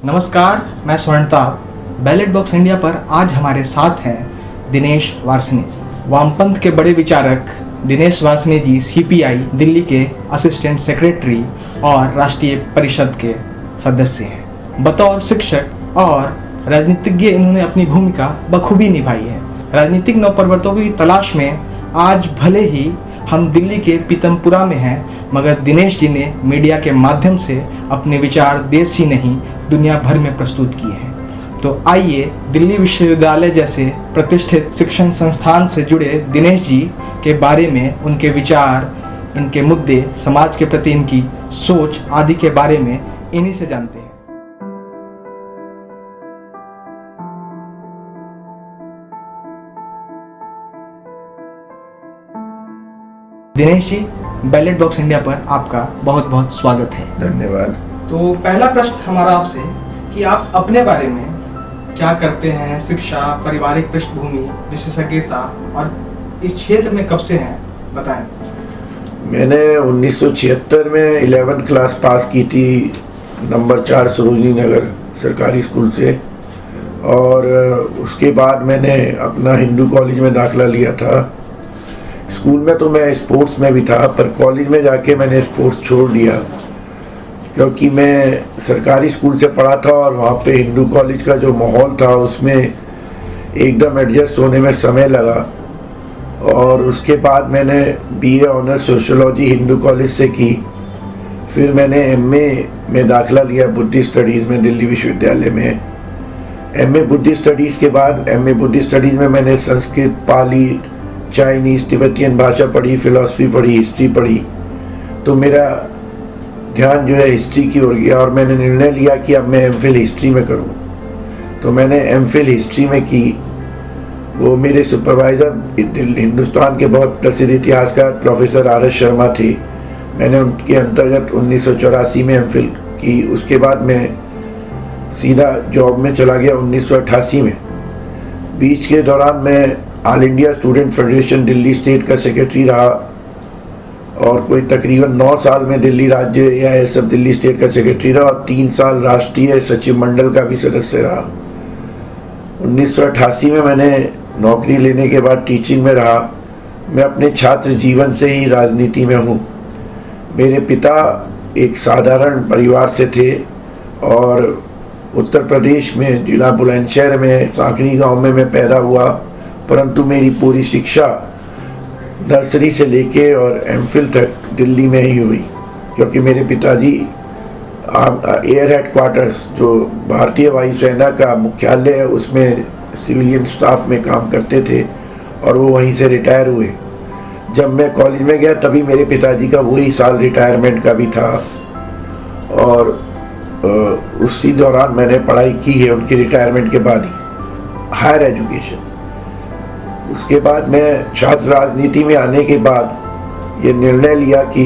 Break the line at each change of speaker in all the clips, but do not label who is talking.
नमस्कार, मैं स्वर्णताप। Ballot box India पर आज हमारे साथ हैं दिनेश वार्ष्णेय जी। वामपंथ के बड़े विचारक दिनेश वार्ष्णेय जी सीपीआई दिल्ली के असिस्टेंट सेक्रेटरी और राष्ट्रीय परिषद के सदस्य हैं। बतौर शिक्षक और राजनीतिज्ञ इन्होंने अपनी भूमिका बखूबी निभाई है। राजनीतिक नवप्रवर्तकों की तलाश में आज भले ही हम दिल्ली के पीतमपुरा में हैं, मगर दिनेश जी ने मीडिया के माध्यम से अपने विचार देश ही नहीं दुनिया भर में प्रस्तुत किए हैं। तो आइए दिल्ली विश्वविद्यालय जैसे प्रतिष्ठित शिक्षण संस्थान से जुड़े दिनेश जी के बारे में, उनके विचार, इनके मुद्दे, समाज के प्रति इनकी सोच आदि के बारे में इन्हीं से जानते हैं। Dinesh ji, ballot box India पर आपका बहुत बहुत स्वागत है।
धन्यवाद।
तो पहला प्रश्न हमारा आपसे कि आप अपने बारे में क्या करते हैं, शिक्षा, पारिवारिक पृष्ठभूमि, विशेषज्ञता और इस क्षेत्र में कब से हैं, बताएं।
मैंने 1976 में 11th क्लास पास की थी नंबर 4 सरोजनी नगर सरकारी स्कूल से, और उसके बाद मैंने अपना हिंदू कॉलेज में दाखिला लिया था। स्कूल में तो मैं स्पोर्ट्स में भी था, पर कॉलेज में जाके मैंने स्पोर्ट्स छोड़ दिया क्योंकि मैं सरकारी स्कूल से पढ़ा था और वहाँ पे हिंदू कॉलेज का जो माहौल था उसमें एकदम एडजस्ट होने में समय लगा। और उसके बाद मैंने BA honours sociology Hindu college से की। फिर मैंने एमए में दाखिला लिया बुद्धिस्ट स्टडीज़ में दिल्ली विश्वविद्यालय में। एमए बुद्धिस्ट स्टडीज़ के बाद एमए बुद्धिस्ट स्टडीज़ में मैंने संस्कृत, पाली, चाइनीज़, तिब्बतियन भाषा पढ़ी, फिलॉसफी पढ़ी, हिस्ट्री पढ़ी। तो मेरा ध्यान जो है हिस्ट्री की ओर गया और मैंने निर्णय लिया कि अब मैं एमफिल हिस्ट्री में करूं। तो मैंने एमफिल हिस्ट्री में की। वो मेरे सुपरवाइज़र हिंदुस्तान के बहुत प्रसिद्ध इतिहासकार प्रोफेसर आर एस शर्मा थे। मैंने उनके अंतर्गत 1984 में एमफिल की। उसके बाद मैं सीधा जॉब में चला गया 1988 में। बीच के दौरान मैं all India student federation Delhi state का सेक्रेटरी रहा और कोई तकरीबन 9 साल में दिल्ली राज्य AISF दिल्ली स्टेट का सेक्रेटरी रहा और 3 साल राष्ट्रीय सचिव मंडल का भी सदस्य रहा। 1988 में मैंने नौकरी लेने के बाद टीचिंग में रहा। मैं अपने छात्र जीवन से ही राजनीति में हूँ। मेरे पिता एक साधारण परिवार से थे और उत्तर प्रदेश में जिला बुलंदशहर में सांकरी गांव में मैं पैदा हुआ, परंतु मेरी पूरी शिक्षा नर्सरी से लेके और एमफिल तक दिल्ली में ही हुई, क्योंकि मेरे पिताजी एयर हेडक्वार्टर्स जो भारतीय वायुसेना का मुख्यालय है उसमें सिविलियन स्टाफ में काम करते थे और वो वहीं से रिटायर हुए। जब मैं कॉलेज में गया तभी मेरे पिताजी का वही साल रिटायरमेंट का भी था और उसी दौरान मैंने पढ़ाई की है उनकी रिटायरमेंट के बाद ही, हायर एजुकेशन। उसके बाद मैं छात्र राजनीति में आने के बाद ये निर्णय लिया कि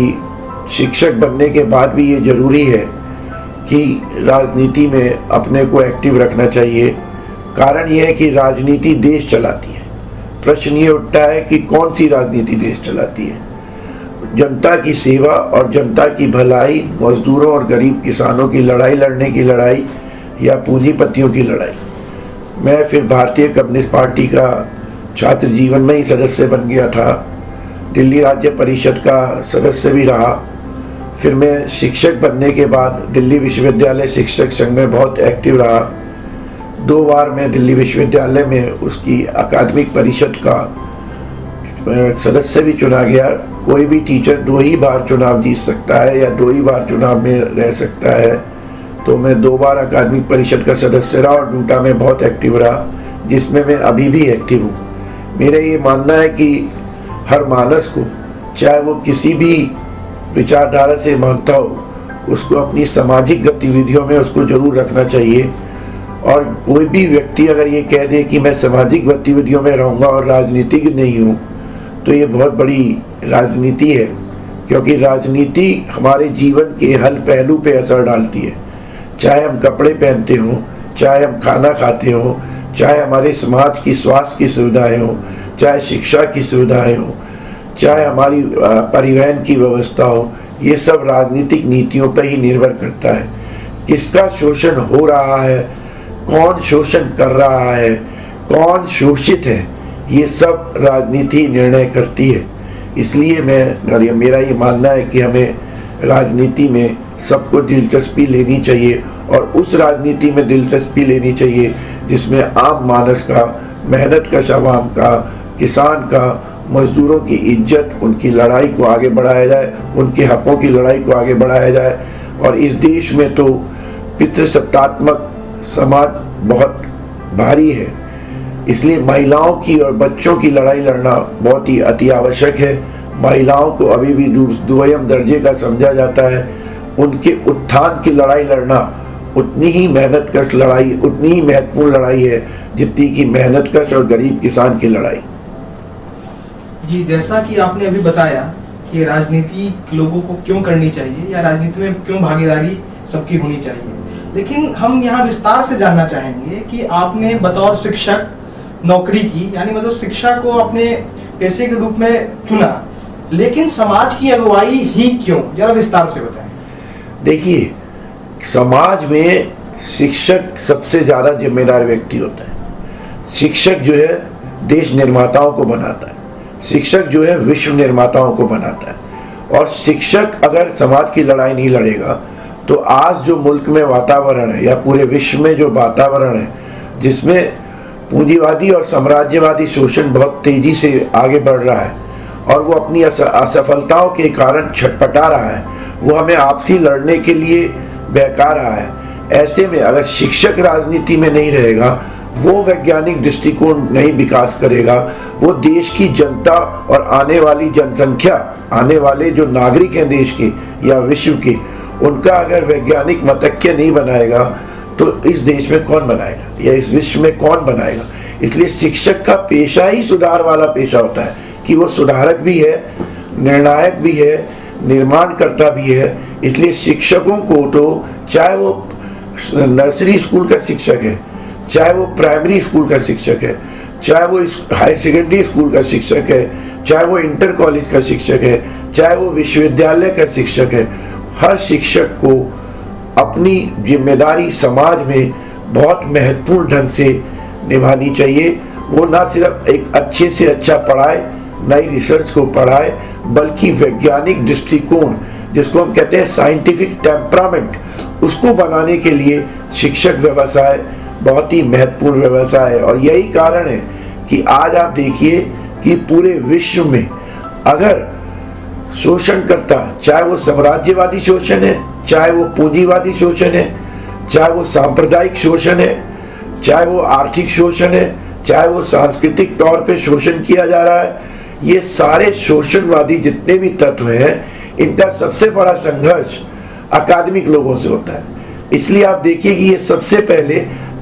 शिक्षक बनने के बाद भी ये ज़रूरी है कि राजनीति में अपने को एक्टिव रखना चाहिए। कारण ये है कि राजनीति देश चलाती है। प्रश्न ये उठता है कि कौन सी राजनीति देश चलाती है? जनता की सेवा और जनता की भलाई, मजदूरों और गरीब किसानों की लड़ाई लड़ने की लड़ाई या पूंजीपतियों की लड़ाई। मैं फिर भारतीय कम्युनिस्ट पार्टी का छात्र जीवन में ही सदस्य बन गया था, दिल्ली राज्य परिषद का सदस्य भी रहा। फिर मैं शिक्षक बनने के बाद दिल्ली विश्वविद्यालय शिक्षक संघ में बहुत एक्टिव रहा। 2 बार मैं दिल्ली विश्वविद्यालय में उसकी अकादमिक परिषद का सदस्य भी चुना गया। कोई भी टीचर 2 ही बार चुनाव जीत सकता है या 2 ही बार चुनाव में रह सकता है। तो मैं 2 बार अकादमिक परिषद का सदस्य रहा और डूटा में बहुत एक्टिव रहा, जिसमें मैं अभी भी एक्टिव हूँ। मेरा ये मानना है कि हर मानस को, चाहे वो किसी भी विचारधारा से मानता हो, उसको अपनी सामाजिक गतिविधियों में उसको जरूर रखना चाहिए। और कोई भी व्यक्ति अगर ये कह दे कि मैं सामाजिक गतिविधियों में रहूँगा और राजनीतिक नहीं हूँ, तो ये बहुत बड़ी राजनीति है, क्योंकि राजनीति हमारे जीवन के हर पहलू पे असर डालती है। चाहे हम कपड़े पहनते हों, चाहे हम खाना खाते हों, चाहे हमारे समाज की स्वास्थ्य की सुविधाएं हों, चाहे शिक्षा की सुविधाएं हों, चाहे हमारी परिवहन की व्यवस्था हो, ये सब राजनीतिक नीतियों पर ही निर्भर करता है किसका शोषण हो रहा है, कौन शोषण कर रहा है, कौन शोषित है, ये सब राजनीति निर्णय करती है। इसलिए मेरा ये मानना है कि हमें राजनीति में सबको दिलचस्पी लेनी चाहिए और उस राजनीति में दिलचस्पी लेनी चाहिए जिसमें आम मानस का, मेहनत कश आवाम का, किसान का, मजदूरों की इज्जत, उनकी लड़ाई को आगे बढ़ाया जाए, उनके हकों की लड़ाई को आगे बढ़ाया जाए। और इस देश में तो पितृसत्तात्मक समाज बहुत भारी है, इसलिए महिलाओं की और बच्चों की लड़ाई लड़ना बहुत ही अति आवश्यक है। महिलाओं को अभी भी दुय्यम दर्जे का समझा जाता है। उनके उत्थान की लड़ाई लड़ना उतनी ही मेहनतकश लड़ाई, उतनी ही महत्वपूर्ण लड़ाई है जितनी कि मेहनतकश और गरीब किसान की लड़ाई।
जी, जैसा कि आपने अभी बताया कि राजनीति लोगों को क्यों करनी चाहिए या राजनीति में क्यों भागीदारी सबकी होनी चाहिए, लेकिन हम यहाँ विस्तार से जानना चाहेंगे कि आपने बतौर शिक्षक नौकरी की, यानी मतलब शिक्षा को अपने पेशे के रूप में चुना, लेकिन समाज की अगुवाई ही क्यों, जरा विस्तार से बताएं।
देखिए, समाज में शिक्षक सबसे ज़्यादा जिम्मेदार व्यक्ति होता है। शिक्षक जो है देश निर्माताओं को बनाता है, शिक्षक जो है विश्व निर्माताओं को बनाता है। और शिक्षक अगर समाज की लड़ाई नहीं लड़ेगा तो आज जो मुल्क में वातावरण है या पूरे विश्व में जो वातावरण है जिसमें पूंजीवादी और साम्राज्यवादी शोषण बहुत तेजी से आगे बढ़ रहा है और वो अपनी असफलताओं के कारण छटपटा रहा है, वो हमें आपसी लड़ने के लिए बहका रहा है। ऐसे में अगर शिक्षक राजनीति में नहीं रहेगा, वो वैज्ञानिक दृष्टिकोण नहीं विकास करेगा, वो देश की जनता और आने वाली जनसंख्या, आने वाले जो नागरिक हैं देश के या विश्व के, उनका अगर वैज्ञानिक मतक्य नहीं बनाएगा तो इस देश में कौन बनाएगा या इस विश्व में कौन बनाएगा। इसलिए शिक्षक का पेशा ही सुधार वाला पेशा होता है कि वो सुधारक भी है, निर्णायक भी है, निर्माणकर्ता भी है। इसलिए शिक्षकों को तो चाहे वो नर्सरी स्कूल का शिक्षक है, चाहे वो प्राइमरी स्कूल का शिक्षक है, चाहे वो हायर सेकेंडरी स्कूल का शिक्षक है, चाहे वो इंटर कॉलेज का शिक्षक है, चाहे वो विश्वविद्यालय का शिक्षक है, हर शिक्षक को अपनी जिम्मेदारी समाज में बहुत महत्वपूर्ण ढंग से निभानी चाहिए। वो ना सिर्फ एक अच्छे से अच्छा पढ़ाए, नई रिसर्च को पढ़ाए, बल्कि वैज्ञानिक दृष्टिकोण, जिसको हम कहते हैं साइंटिफिक टेम्परामेंट, उसको बनाने के लिए शिक्षक व्यवसाय बहुत ही महत्वपूर्ण व्यवसाय है। और यही कारण है कि आज आप देखिए कि पूरे विश्व में अगर शोषण करता, चाहे वो साम्राज्यवादी शोषण है, चाहे वो पूंजीवादी शोषण है, चाहे वो सांप्रदायिक शोषण है, चाहे वो आर्थिक शोषण है, चाहे वो सांस्कृतिक तौर पे शोषण किया जा रहा है, ये सारे शोषणवादी जितने भी तत्व हैं, इनका सबसे बड़ा संघर्ष अकादमिक लोगों से होता है। इसलिए आप देखिए कि ये सबसे पहले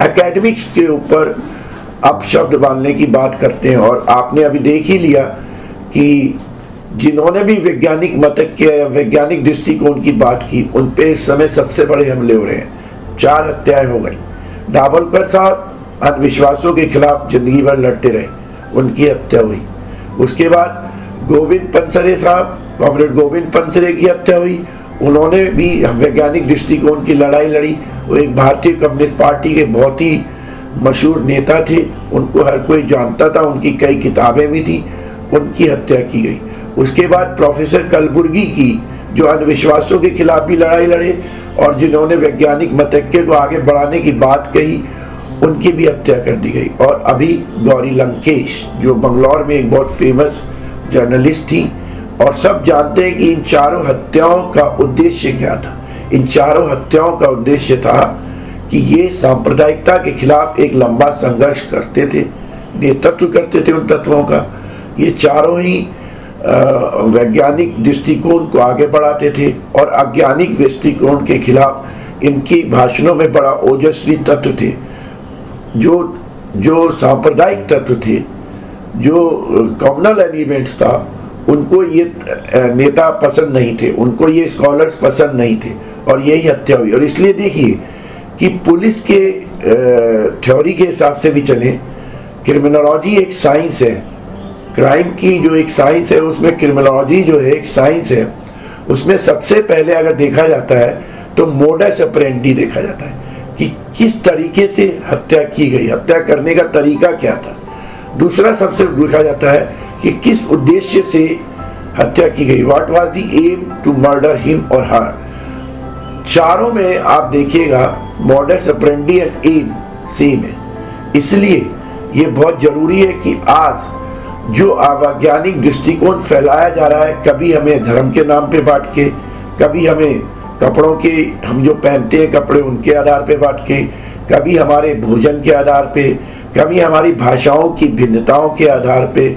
एकेडमिक्स के ऊपर अपशब्द बांधने की बात करते हैं। और आपने अभी देख ही लिया कि जिन्होंने भी वैज्ञानिक मतक्य या वैज्ञानिक दृष्टिकोण की बात की, उन पे इस समय सबसे बड़े हमले हो रहे हैं। 4 हत्याएं हो गई। दाभोलकर साहब अंधविश्वासों के खिलाफ जिंदगी भर लड़ते रहे, उनकी हत्या हुई। उसके बाद गोविंद पनसरे साहब, कॉमरेड गोविंद पनसरे की हत्या हुई। उन्होंने भी वैज्ञानिक दृष्टिकोण की लड़ाई लड़ी। वो एक भारतीय कम्युनिस्ट पार्टी के बहुत ही मशहूर नेता थे, उनको हर कोई जानता था, उनकी कई किताबें भी थी, उनकी हत्या की गई। उसके बाद प्रोफेसर कलबुर्गी की, जो अंधविश्वासों के खिलाफ भी लड़ाई लड़े और जिन्होंने वैज्ञानिक मतक्य को आगे बढ़ाने की बात कही, उनकी भी हत्या कर दी गई। और अभी गौरी लंकेश, जो बंगलौर में एक बहुत फेमस जर्नलिस्ट थी, और सब जानते हैं कि इन चारों हत्याओं का उद्देश्य क्या था। इन चारों हत्याओं का उद्देश्य था कि ये सांप्रदायिकता के खिलाफ एक लंबा संघर्ष करते थे, नेतृत्व करते थे उन तत्वों का। ये चारों ही वैज्ञानिक दृष्टिकोण को आगे बढ़ाते थे और अज्ञानिक दृष्टिकोण के खिलाफ इनकी भाषणों में बड़ा ओजस्वी तत्व थे। जो सांप्रदायिक तत्व थे, जो कम्युनल एलिमेंट्स था, उनको ये नेता पसंद नहीं थे, उनको ये स्कॉलर्स पसंद नहीं थे, और यही हत्या हुई। और इसलिए देखिए कि पुलिस के थ्योरी के हिसाब से भी चले, क्रिमिनोलॉजी एक साइंस है, क्राइम की जो एक साइंस है, उसमें क्रिमिनोलॉजी जो है एक साइंस है। उसमें सबसे पहले अगर देखा जाता है तो मोडस ऑपरेंडी देखा जाता है कि किस तरीके से हत्या की गई, हत्या करने का तरीका क्या था। दूसरा सबसे देखा जाता है कि किस उद्देश्य से हत्या की गई, what was the aim to murder him और हर। चारों में आप देखिएगा modus operandi and aim same है। इसलिए ये बहुत जरूरी है कि आज जो अवैज्ञानिक दृष्टिकोण फैलाया जा रहा है, कभी हमें धर्म के नाम पे बांट के, कभी हमें कपड़ों के, हम जो पहनते हैं कपड़े उनके आधार पे बांट के, कभी हमारे भोजन के आधार पे, कभी हमारी भाषाओं की भिन्नताओं के आधार पे,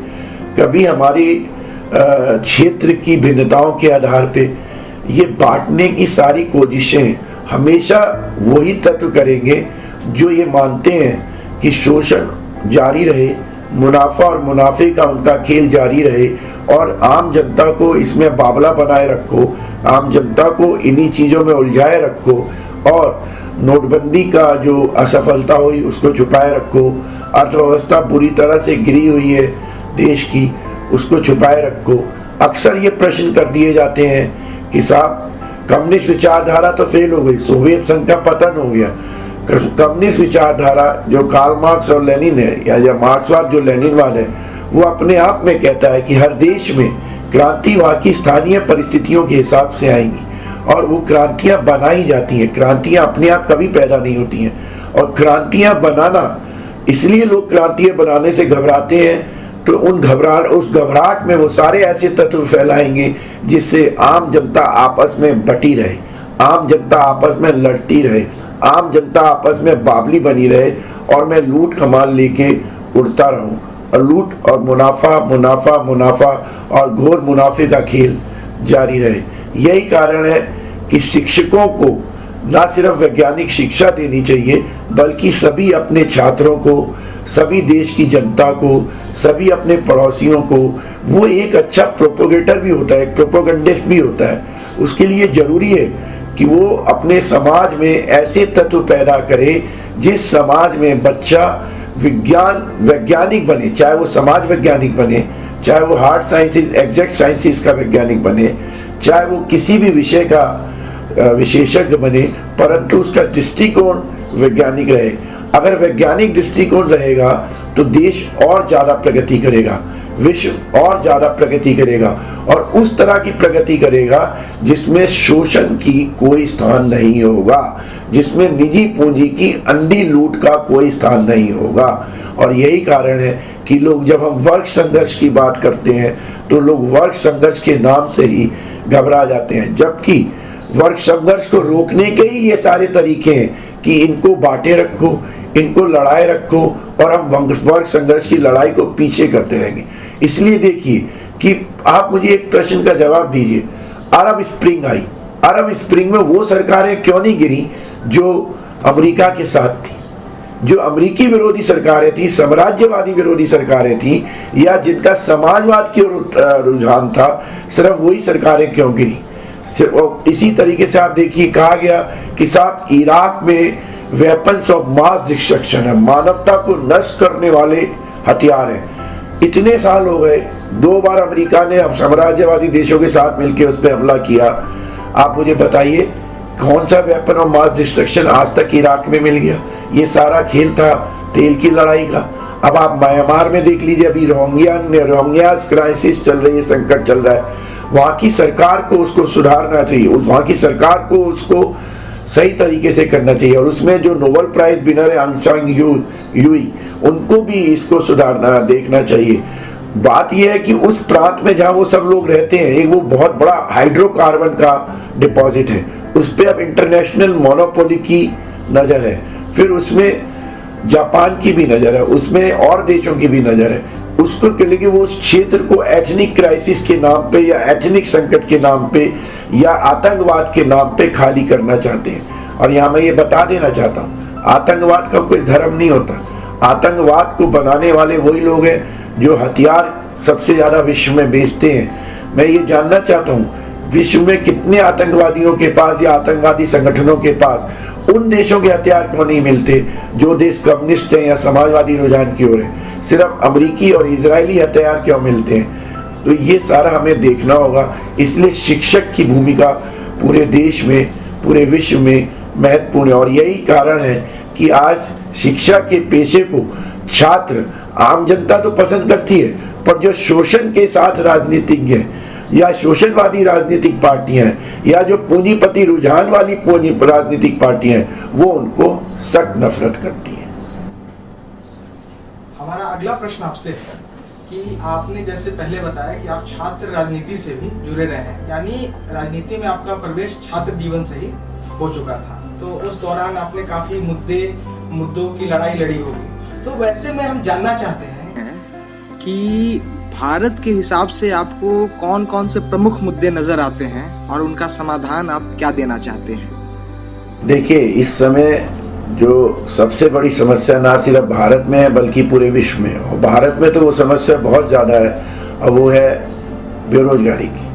कभी हमारी क्षेत्र की भिन्नताओं के आधार पे, ये बांटने की सारी कोशिशें हमेशा वही तत्व करेंगे जो ये मानते हैं कि शोषण जारी रहे, मुनाफा और मुनाफे का उनका खेल जारी रहे और आम जनता को इसमें बावला बनाए रखो, आम जनता को इन्हीं चीज़ों में उलझाए रखो और नोटबंदी का जो असफलता हुई उसको छुपाए रखो, अर्थव्यवस्था बुरी तरह से गिरी हुई है देश की, उसको छुपाए रखो। अक्सर ये प्रश्न कर दिए जाते हैं कि साहब कम्युनिस्ट विचारधारा तो फेल हो गई, सोवियत संघ का पतन हो गया। कम्युनिस्ट विचारधारा जो कार्ल मार्क्स और लेनिन है या मार्क्सवाद जो लेनिनवाद है, वो अपने आप में कहता है कि हर देश में क्रांति वहाँ की स्थानीय परिस्थितियों के हिसाब से आएंगी और वो क्रांतियाँ बनाई जाती हैं। क्रांतियाँ अपने आप कभी पैदा नहीं होती हैं और क्रांतियाँ बनाना, इसलिए लोग क्रांतियाँ बनाने से घबराते हैं। तो उस घबराहट में वो सारे ऐसे तत्व फैलाएंगे जिससे आम जनता आपस में बटी रहे, आम जनता आपस में लड़ती रहे, आम जनता आपस में बावली बनी रहे और मैं लूट कमाल लेके उड़ता रहूं और लूट और मुनाफा मुनाफा मुनाफा और घोर मुनाफे का खेल जारी रहे। यही कारण है कि शिक्षकों को ना सिर्फ वैज्ञानिक शिक्षा देनी चाहिए बल्कि सभी अपने छात्रों को, सभी देश की जनता को, सभी अपने पड़ोसियों को, वो एक अच्छा प्रोपोगेटर भी होता है, एक प्रोपोगंडिस्ट भी होता है। उसके लिए जरूरी है कि वो अपने समाज में ऐसे तत्व पैदा करे जिस समाज में बच्चा वैज्ञानिक बने, चाहे वो समाज वैज्ञानिक बने, चाहे वो हार्ड साइंसेस, एग्जैक्ट साइंसेस का वैज्ञानिक बने, चाहे वो किसी भी विषय का विशेषज्ञ बने, परंतु उसका दृष्टिकोण वैज्ञानिक रहे। अगर वैज्ञानिक दृष्टिकोण रहेगा तो देश और ज्यादा प्रगति करेगा, विश्व और ज्यादा प्रगति करेगा और उस तरह की प्रगति करेगा जिसमें शोषण की कोई स्थान नहीं होगा, जिसमें निजी पूंजी की अंधी लूट का कोई स्थान नहीं होगा। और यही कारण है कि लोग, जब हम वर्ग संघर्ष की बात करते हैं तो लोग वर्ग संघर्ष के नाम से ही घबरा जाते हैं, जबकि वर्ग संघर्ष को रोकने के ही ये सारे तरीके हैं कि इनको बांटे रखो, इनको लड़ाए रखो और हम वर्ग संघर्ष की लड़ाई को पीछे करते रहेंगे। इसलिए देखिए कि आप मुझे एक प्रश्न का जवाब दीजिए, अरब स्प्रिंग आई, अरब स्प्रिंग में वो सरकारें क्यों नहीं गिरी जो अमेरिका के साथ थी, जो अमेरिकी विरोधी सरकारें थी, साम्राज्यवादी विरोधी सरकारें थी, या जिनका समाजवाद की ओर रुझान था, सिर्फ वही सरकारें क्यों गिरी। इसी तरीके से आप देखिए, कहा गया कि साहब इराक में वेपन्स ऑफ मास डिस्ट्रक्शन है, मानवता को नष्ट करने वाले हथियार हैं। इतने साल हो गए, 2 बार अमेरिका ने साम्राज्यवादी देशों के साथ मिलकर उस पर हमला किया। आप मुझे बताइए कौन सा वेपन ऑफ मास डिस्ट्रक्शन आज तक इराक में मिल गया। ये सारा खेल था तेल की लड़ाई का। अब आप म्यांमार में देख लीजिए, अभी रोहिंग्या क्राइसिस चल रही है, संकट चल रहा है। वहाँ की सरकार को उसको सुधारना चाहिए, वहाँ की सरकार को उसको सही तरीके से करना चाहिए और उसमें जो नोबेल प्राइज विनर है आंग सान यूई, उनको भी इसको सुधारना देखना चाहिए। बात यह है कि उस प्रांत में जहाँ वो सब लोग रहते हैं, एक वो बहुत बड़ा हाइड्रोकार्बन का डिपॉजिट है, उस पर अब इंटरनेशनल मोनोपोली की नज़र है, फिर उसमें जापान की भी नज़र है, उसमें और देशों की भी नज़र है। उसको के लिए वो उस क्षेत्र को एथनिक क्राइसिस के नाम पे या एथनिक संकट के नाम पे या आतंकवाद के नाम पे खाली करना चाहते हैं। और यहाँ मैं ये बता देना चाहता हूँ, आतंकवाद का कोई धर्म नहीं होता। आतंकवाद को बनाने वाले वही लोग हैं जो हथियार सबसे ज़्यादा विश्व में बेचते हैं। मैं ये जानना चाहता हूँ, विश्व में कितने आतंकवादियों के पास या आतंकवादी संगठनों के पास उन देशों के हथियार क्यों नहीं मिलते जो देश कम्युनिस्ट हैं या समाजवादी रुझान की ओर है। सिर्फ अमेरिकी और इजरायली हथियार क्यों मिलते हैं। तो ये सारा हमें देखना होगा। इसलिए शिक्षक की भूमिका पूरे देश में पूरे विश्व में महत्वपूर्ण है। और यही कारण है कि आज शिक्षा के पेशे को छात्र, आम जनता तो पसंद करती है, पर जो शोषण के साथ राजनीतिज्ञ या शोषणवादी राजनीतिक पार्टियां हैं या जो पूंजीपति रुझान वाली राजनीतिक पार्टियां हैं, वो उनको सख्त नफरत करती हैं।
हमारा अगला प्रश्न आपसे है कि आपने जैसे पहले बताया कि आप छात्र राजनीति से भी जुड़े रहे हैं, यानी राजनीति में आपका प्रवेश छात्र जीवन से ही हो चुका था, तो उस दौरान आपने काफी मुद्दों की लड़ाई लड़ी होगी। तो वैसे में हम जानना चाहते हैं कि भारत के हिसाब से आपको कौन कौन से प्रमुख मुद्दे नजर आते हैं और उनका समाधान आप क्या देना चाहते हैं?
देखिए, इस समय जो सबसे बड़ी समस्या ना सिर्फ भारत में है बल्कि पूरे विश्व में, और भारत में तो वो समस्या बहुत ज़्यादा है, और वो है बेरोजगारी की।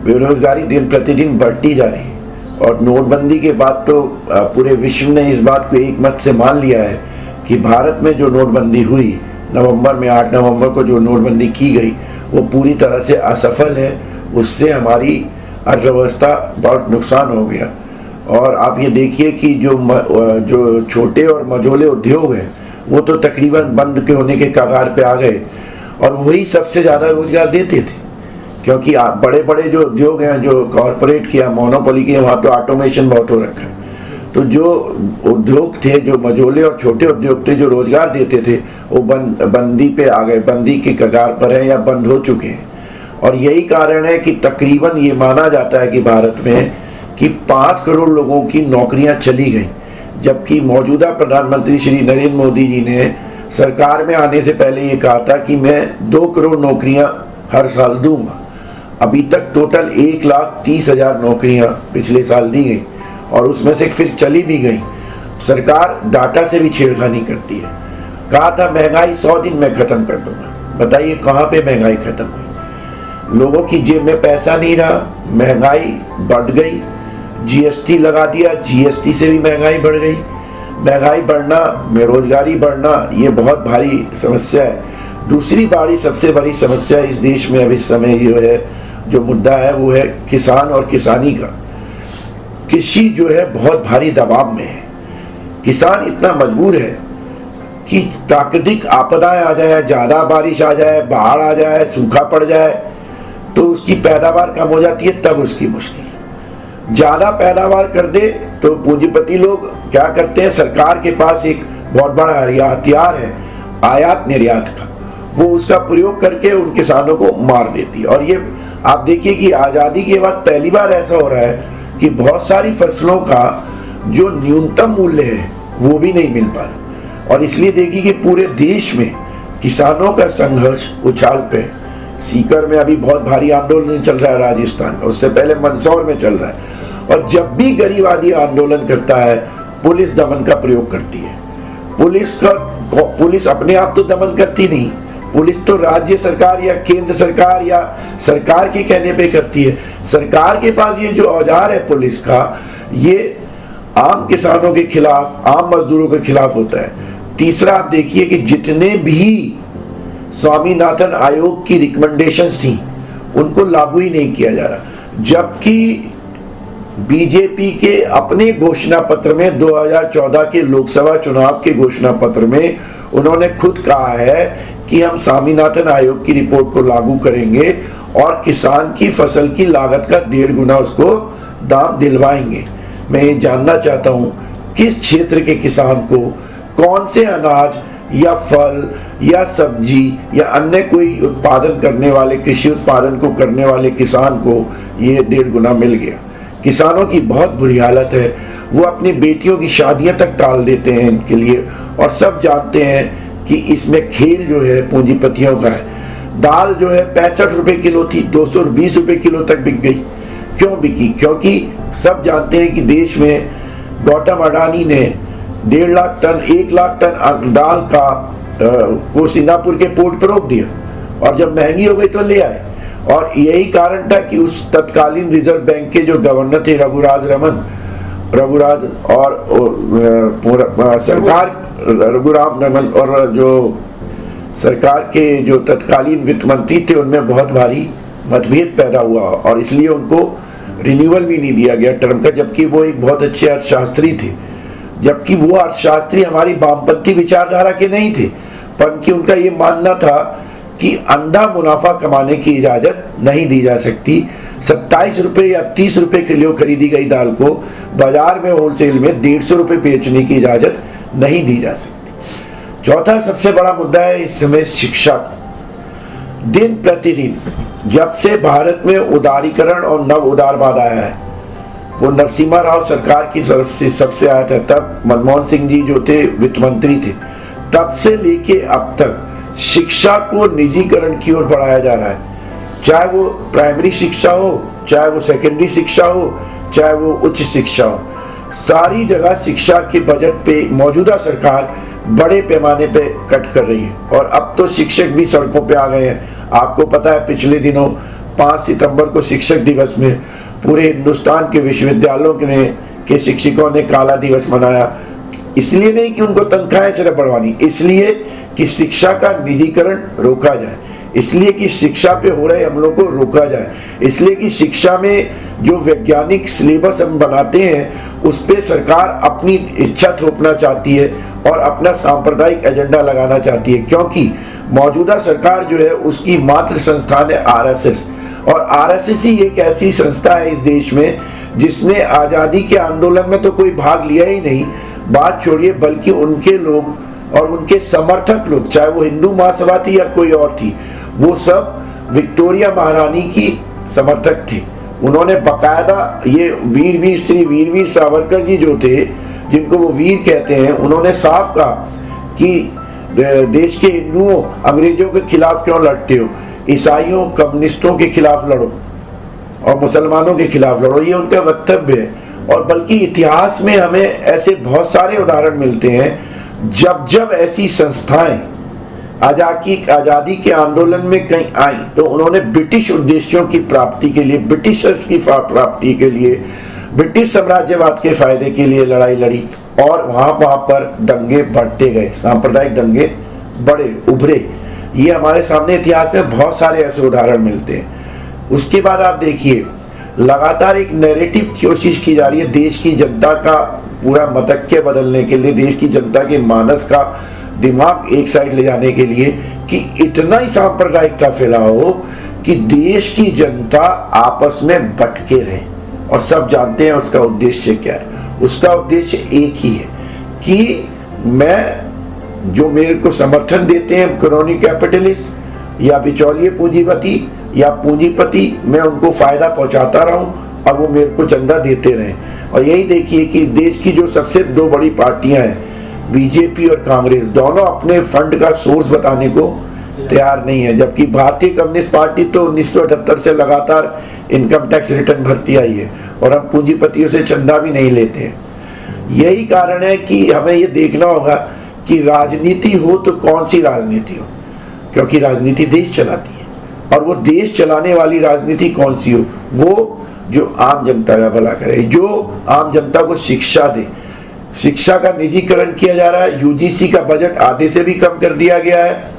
बेरोजगारी दिन प्रतिदिन बढ़ती जा रही है, और नोटबंदी के बाद तो पूरे विश्व ने इस बात को एक मत से मान लिया है कि भारत में जो नोटबंदी हुई नवंबर में, 8 नवंबर को जो नोटबंदी की गई, वो पूरी तरह से असफल है। उससे हमारी अर्थव्यवस्था बहुत नुकसान हो गया। और आप ये देखिए कि जो छोटे और मझोले उद्योग हैं वो तो तकरीबन बंद के होने के कगार पे आ गए, और वही सबसे ज़्यादा रोजगार देते थे, क्योंकि बड़े बड़े जो उद्योग हैं, जो कॉरपोरेट के, मोनोपोली के, वहाँ तो ऑटोमेशन बहुत हो रखा है। तो जो उद्योग थे, जो मझोले और छोटे उद्योग थे जो रोजगार देते थे, वो बंदी पे आ गए, बंदी के कगार पर हैं या बंद हो चुके हैं। और यही कारण है कि तकरीबन ये माना जाता है कि भारत में कि 5 करोड़ लोगों की नौकरियां चली गई, जबकि मौजूदा प्रधानमंत्री श्री नरेंद्र मोदी जी ने सरकार में आने से पहले ये कहा था कि मैं 2 करोड़ नौकरियां हर साल दूंगा। अभी तक टोटल 1,30,000 नौकरियां पिछले साल दी गई, और उसमें से फिर चली भी गई। सरकार डाटा से भी छेड़खानी करती है। कहा था महंगाई 100 दिन में खत्म कर दूंगा। बताइए कहाँ पे महंगाई खत्म हुई? लोगों की जेब में पैसा नहीं रहा, महंगाई बढ़ गई। जीएसटी लगा दिया, जीएसटी से भी महंगाई बढ़ गई। महंगाई बढ़ना, बेरोजगारी बढ़ना, ये बहुत भारी समस्या है। दूसरी सबसे बड़ी समस्या इस देश में अब इस समय जो मुद्दा है वो है किसान और किसानी का। कृषि जो है बहुत भारी दबाव में है। किसान इतना मजबूर है कि प्राकृतिक आपदाएं आ जाए, ज़्यादा बारिश आ जाए, बाढ़ आ जाए, सूखा पड़ जाए, तो उसकी पैदावार कम हो जाती है, तब उसकी मुश्किल। ज़्यादा पैदावार कर दे तो पूंजीपति लोग क्या करते हैं, सरकार के पास एक बहुत बड़ा हथियार है आयात निर्यात का, वो उसका प्रयोग करके उन किसानों को मार देती है। और ये आप देखिए कि आज़ादी के बाद पहली बार ऐसा हो रहा है कि बहुत सारी फसलों का जो न्यूनतम मूल्य है वो भी नहीं मिल पा रहा। और इसलिए देखिए कि पूरे देश में किसानों का संघर्ष उछाल पे है। सीकर में अभी बहुत भारी आंदोलन चल रहा है, राजस्थान में, उससे पहले मंदसौर में चल रहा है। और जब भी गरीब आदमी आंदोलन करता है, पुलिस दमन का प्रयोग करती है। पुलिस अपने आप तो दमन करती नहीं, पुलिस तो राज्य सरकार या केंद्र सरकार या सरकार के कहने पे करती है। सरकार के पास ये जो औजार है पुलिस का, ये आम किसानों के खिलाफ, आम मजदूरों के खिलाफ होता है। तीसरा, आप देखिए कि जितने भी स्वामीनाथन आयोग की रिकमेंडेशंस थी उनको लागू ही नहीं किया जा रहा, जबकि बीजेपी के अपने घोषणा पत्र में 2014 के लोकसभा चुनाव के घोषणा पत्र में उन्होंने खुद कहा है कि हम स्वामीनाथन आयोग की रिपोर्ट को लागू करेंगे और किसान की फसल की लागत का 1.5 गुना उसको दाम दिलवाएंगे। मैं ये जानना चाहता हूँ किस क्षेत्र के किसान को कौन से अनाज या फल या सब्जी या अन्य कोई उत्पादन करने वाले, कृषि उत्पादन को करने वाले किसान को ये 1.5 गुना मिल गया। किसानों की बहुत बुरी हालत है, वो अपनी बेटियों की शादियां तक टाल देते हैं इनके लिए, और सब जानते हैं कि इसमें खेल जो है पूंजीपतियों का है। दाल जो है 65 रुपए किलो थी, 220 रुपए किलो तक बिक गई। क्यों बिकी? क्योंकि सब जानते हैं कि देश में गौतम अडानी ने 1.5 लाख टन 1 लाख टन दाल का को सिंगापुर के पोर्ट पर रोक दिया, और जब महंगी हो गई तो ले आए। और यही कारण था कि उस तत्कालीन रिजर्व बैंक के जो गवर्नर थे रघुराज और सरकार रघुराम रमन और जो सरकार के जो तत्कालीन वित्त मंत्री थे उनमें बहुत भारी मतभेद पैदा हुआ, और इसलिए उनको रिन्यूअल भी नहीं दिया गया टर्म का, जबकि वो एक बहुत अच्छे अर्थशास्त्री थे, जबकि वो अर्थशास्त्री हमारी वामपंथी विचारधारा के नहीं थे, परंतु उनका ये मानना था कि अंधा मुनाफा कमाने की इजाजत नहीं दी जा सकती। 27 रुपये या 30 रुपये किलो खरीदी गई दाल को बाजार में होलसेल में 150 रुपये बेचने की इजाजत नहीं दी जा सकती। चौथा सबसे बड़ा मुद्दा है इस समय शिक्षा का। दिन प्रतिदिन जब से भारत में उदारीकरण और नव उदारवाद आया है, वो नरसिम्हा राव सरकार की तरफ से सबसे आया था, तब मनमोहन सिंह जी जो थे वित्त मंत्री थे, तब से लेके अब तक शिक्षा को निजीकरण की ओर बढ़ाया जा रहा है। चाहे वो प्राइमरी शिक्षा हो, चाहे वो सेकेंडरी शिक्षा हो, चाहे वो उच्च शिक्षा हो, सारी जगह शिक्षा के बजट पे मौजूदा सरकार बड़े पैमाने पे कट कर रही है। और अब तो शिक्षक भी सड़कों पे आ गए हैं। आपको पता है पिछले दिनों 5 सितंबर को शिक्षक दिवस में पूरे हिंदुस्तान के विश्वविद्यालयों के शिक्षकों ने काला दिवस मनाया। इसलिए नहीं कि उनको तनख्वाहें सिर्फ बढ़वानी, इसलिए कि शिक्षा का निजीकरण रोका जाए, इसलिए कि शिक्षा पे हो रहे हमलों को रोका जाए, इसलिए कि शिक्षा में जो वैज्ञानिक सिलेबस हम बनाते हैं उस पे सरकार अपनी इच्छा थोपना चाहती है और अपना सांप्रदायिक एजेंडा लगाना चाहती है। क्योंकि मौजूदा सरकार जो है उसकी मात्र संस्थान है आरएसएस, और आरएसएस ही एक ऐसी संस्था है इस देश में जिसने आज़ादी के आंदोलन में तो कोई भाग लिया ही नहीं, बात छोड़िए, बल्कि उनके लोग और उनके समर्थक लोग, चाहे वो हिंदू महासभा थी या कोई और थी, वो सब विक्टोरिया महारानी की समर्थक थे। उन्होंने बकायदा ये वीर श्री वीर सावरकर जी जो थे, जिनको वो वीर कहते हैं, उन्होंने साफ कहा कि देश के हिंदुओं अंग्रेजों के खिलाफ क्यों लड़ते हो, ईसाइयों कम्युनिस्टों के खिलाफ लड़ो और मुसलमानों के खिलाफ लड़ो, ये उनका वक्तव्य है। और बल्कि इतिहास में हमें ऐसे बहुत सारे उदाहरण मिलते हैं जब जब ऐसी संस्थाएं आज़ादी के आंदोलन में कहीं आई तो उन्होंने ब्रिटिश उद्देश्यों की प्राप्ति के लिए, ब्रिटिशर्स की प्राप्ति के लिए, ब्रिटिश साम्राज्यवाद के फायदे के लिए लड़ाई लड़ी और वहां पर दंगे बढ़ते गए, सांप्रदायिक दंगे बड़े उभरे। ये हमारे सामने इतिहास में बहुत सारे ऐसे उदाहरण मिलते हैं। उसके बाद आप देखिए लगातार एक नैरेटिव कोशिश की जा रही है देश की जनता का पूरा मतक्य बदलने के लिए, देश की जनता के मानस का दिमाग एक साइड ले जाने के लिए कि इतना ही सांप्रदायिकता फैलाओ कि देश की जनता आपस में भटके रहे। और सब जानते हैं उसका उद्देश्य क्या है। उसका उद्देश्य एक ही है कि मैं जो मेरे को समर्थन देते हैं क्रोनी कैपिटलिस्ट या बिचौलिए पूंजीपति या पूंजीपति, मैं उनको फायदा पहुंचाता रहूं और वो मेरे को चंदा देते रहें। और यही देखिए कि देश की जो सबसे 2 बड़ी पार्टियां हैं बीजेपी और कांग्रेस, दोनों अपने फंड का सोर्स बताने को तैयार नहीं है, जबकि भारतीय कम्युनिस्ट पार्टी तो 1978 से लगातार इनकम टैक्स रिटर्न भरती आई है और हम पूंजीपतियों से चंदा भी नहीं लेते हैं। यही कारण है कि हमें ये देखना होगा कि राजनीति हो तो कौन सी राजनीति हो, क्योंकि राजनीति देश चलाती है और वो देश चलाने वाली राजनीति कौन सी हो, वो जो आम जनता का भला करे, जो आम जनता को शिक्षा दे। शिक्षा का निजीकरण किया जा रहा है, यूजीसी का बजट आधे से भी कम कर दिया गया है।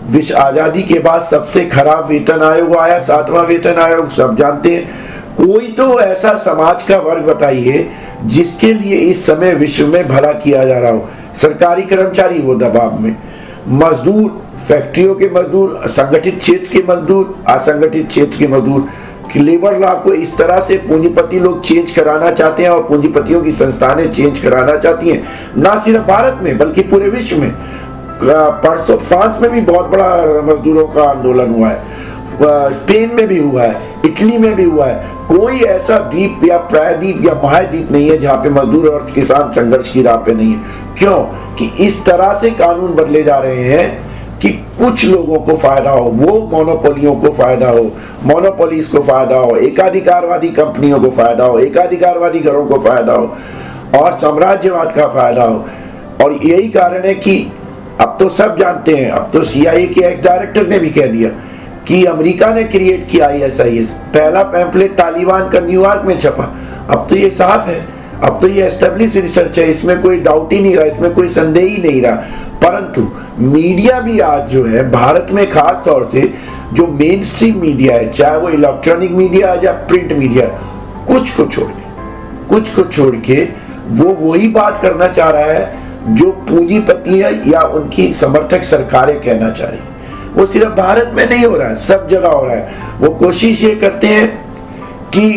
विश्व आजादी के बाद सबसे खराब वेतन आयोग आया, 7वां वेतन आयोग, सब जानते हैं। कोई तो ऐसा समाज का वर्ग बताइए जिसके लिए इस समय विश्व में भला किया जा रहा हो। सरकारी कर्मचारी वो दबाव में, मजदूर, फैक्ट्रियों के मजदूर, संगठित क्षेत्र के मजदूर, असंगठित क्षेत्र के मजदूर, लेबर लॉ को इस तरह से पूंजीपति लोग चेंज कराना चाहते हैं और पूंजीपतियों की संस्थानें चेंज कराना चाहती हैं, ना सिर्फ भारत में बल्कि पूरे विश्व में। परसों फ्रांस में भी बहुत बड़ा मजदूरों का आंदोलन हुआ है, स्पेन में भी हुआ है, इटली में भी हुआ है। कोई ऐसा द्वीप या प्रायद्वीप या महाद्वीप नहीं है जहाँ पे मजदूर और किसान संघर्ष की राह पे नहीं है। क्यों? कि इस तरह से कानून बदले जा रहे हैं कि कुछ लोगों को फायदा हो, वो मोनोपोलियों को फायदा हो, मोनोपोलीज को फायदा हो, एकाधिकारवादी कंपनियों को फायदा हो, एकाधिकारवादी घरों को फायदा हो और साम्राज्यवाद का फायदा हो। और यही कारण है कि अब तो सब जानते हैं, अब तो CIA के एक्स डायरेक्टर ने भी कह दिया कि अमेरिका ने क्रिएट किया ISIS। पहला पैम्पलेट तालिबान का न्यूयॉर्क में छपा। अब तो ये साफ है, अब तो ये एस्टेब्लिश रिसर्च है, इसमें कोई डाउट ही नहीं रहा, इसमें कोई संदेह ही नहीं रहा। परंतु मीडिया भी आज जो है भारत में खास तौर से जो मेन स्ट्रीम मीडिया है, चाहे वो इलेक्ट्रॉनिक मीडिया या प्रिंट मीडिया, कुछ को छोड़ के वो वही बात करना चाह रहा है जो पूंजीपति या उनकी समर्थक सरकारें कहना चाह रही है। वो सिर्फ भारत में नहीं हो रहा है, सब जगह हो रहा है। वो कोशिश ये करते हैं कि